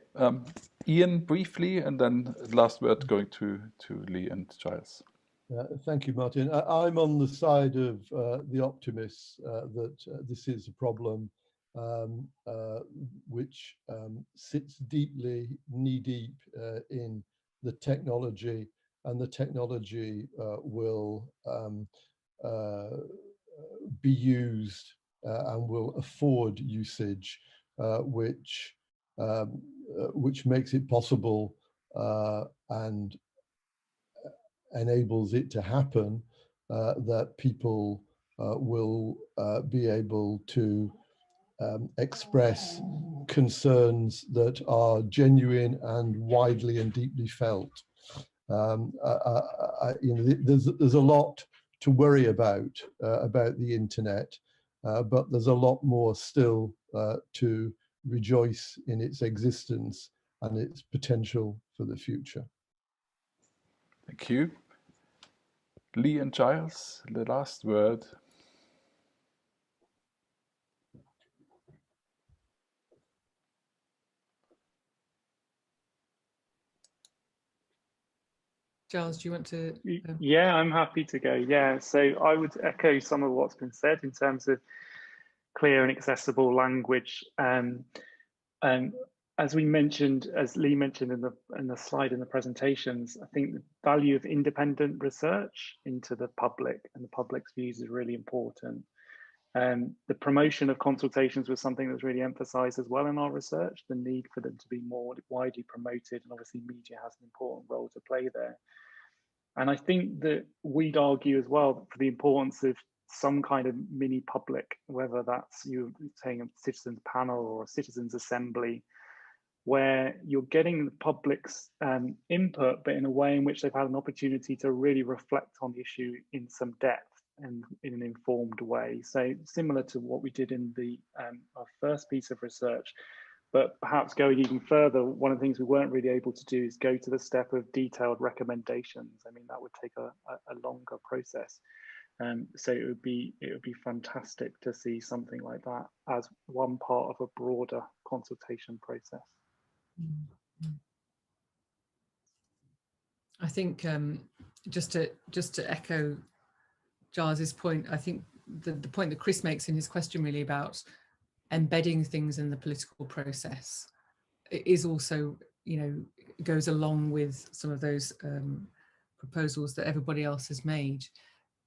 S1: Ian briefly, and then last word going to Lee and Giles.
S2: Thank you, Martin. I'm on the side of the optimists that this is a problem which sits deeply, knee-deep in the technology, and the technology will be used and will afford usage, which makes it possible and enables it to happen that people will be able to express concerns that are genuine and widely and deeply felt. There's a lot to worry about the internet, but there's a lot more still to rejoice in its existence and its potential for the future.
S1: Thank you. Lee and Giles, the last word.
S6: Giles, do you want to?
S7: Yeah, I'm happy to go. Yeah, so I would echo some of what's been said in terms of clear and accessible language. As we mentioned, as Lee mentioned in the slide in the presentations, I think the value of independent research into the public and the public's views is really important. The promotion of consultations was something that's really emphasized as well in our research, the need for them to be more widely promoted, and obviously media has an important role to play there. And I think that we'd argue as well for the importance of some kind of mini public, whether that's you saying a citizens panel or a citizens assembly, where you're getting the public's input, but in a way in which they've had an opportunity to really reflect on the issue in some depth and in an informed way. So similar to what we did in the our first piece of research, but perhaps going even further, one of the things we weren't really able to do is go to the step of detailed recommendations. I mean, that would take a longer process. So it would be fantastic to see something like that as one part of a broader consultation process.
S6: I think just to echo Giles's point, I think the point that Chris makes in his question really about embedding things in the political process is also, you know, goes along with some of those proposals that everybody else has made.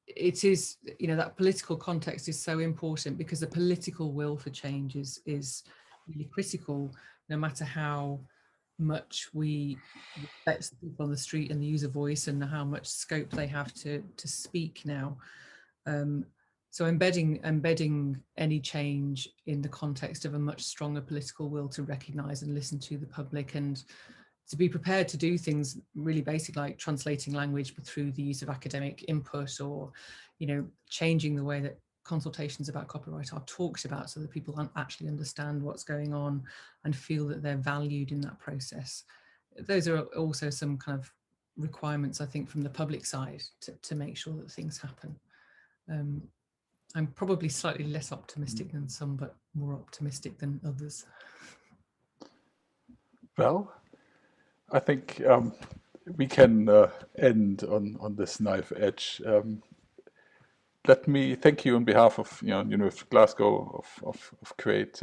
S6: It is, you know, that political context is so important, because the political will for change is really critical, no matter how much we respect the people on the street and the user voice and how much scope they have to speak now. So embedding any change in the context of a much stronger political will to recognise and listen to the public, and to be prepared to do things really basic, like translating language but through the use of academic input, or, you know, changing the way that consultations about copyright are talked about, so that people actually understand what's going on and feel that they're valued in that process. Those are also some kind of requirements, I think, from the public side to make sure that things happen. I'm probably slightly less optimistic than some, but more optimistic than others.
S1: Well, I think we can end on this knife edge. Let me thank you on behalf of University of Glasgow of Create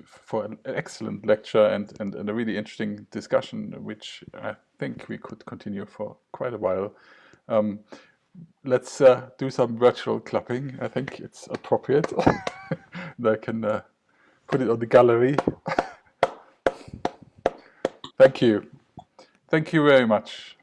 S1: for an excellent lecture and a really interesting discussion, which I think we could continue for quite a while. Let's do some virtual clapping. I think it's appropriate. And I can put it on the gallery. Thank you. Thank you very much.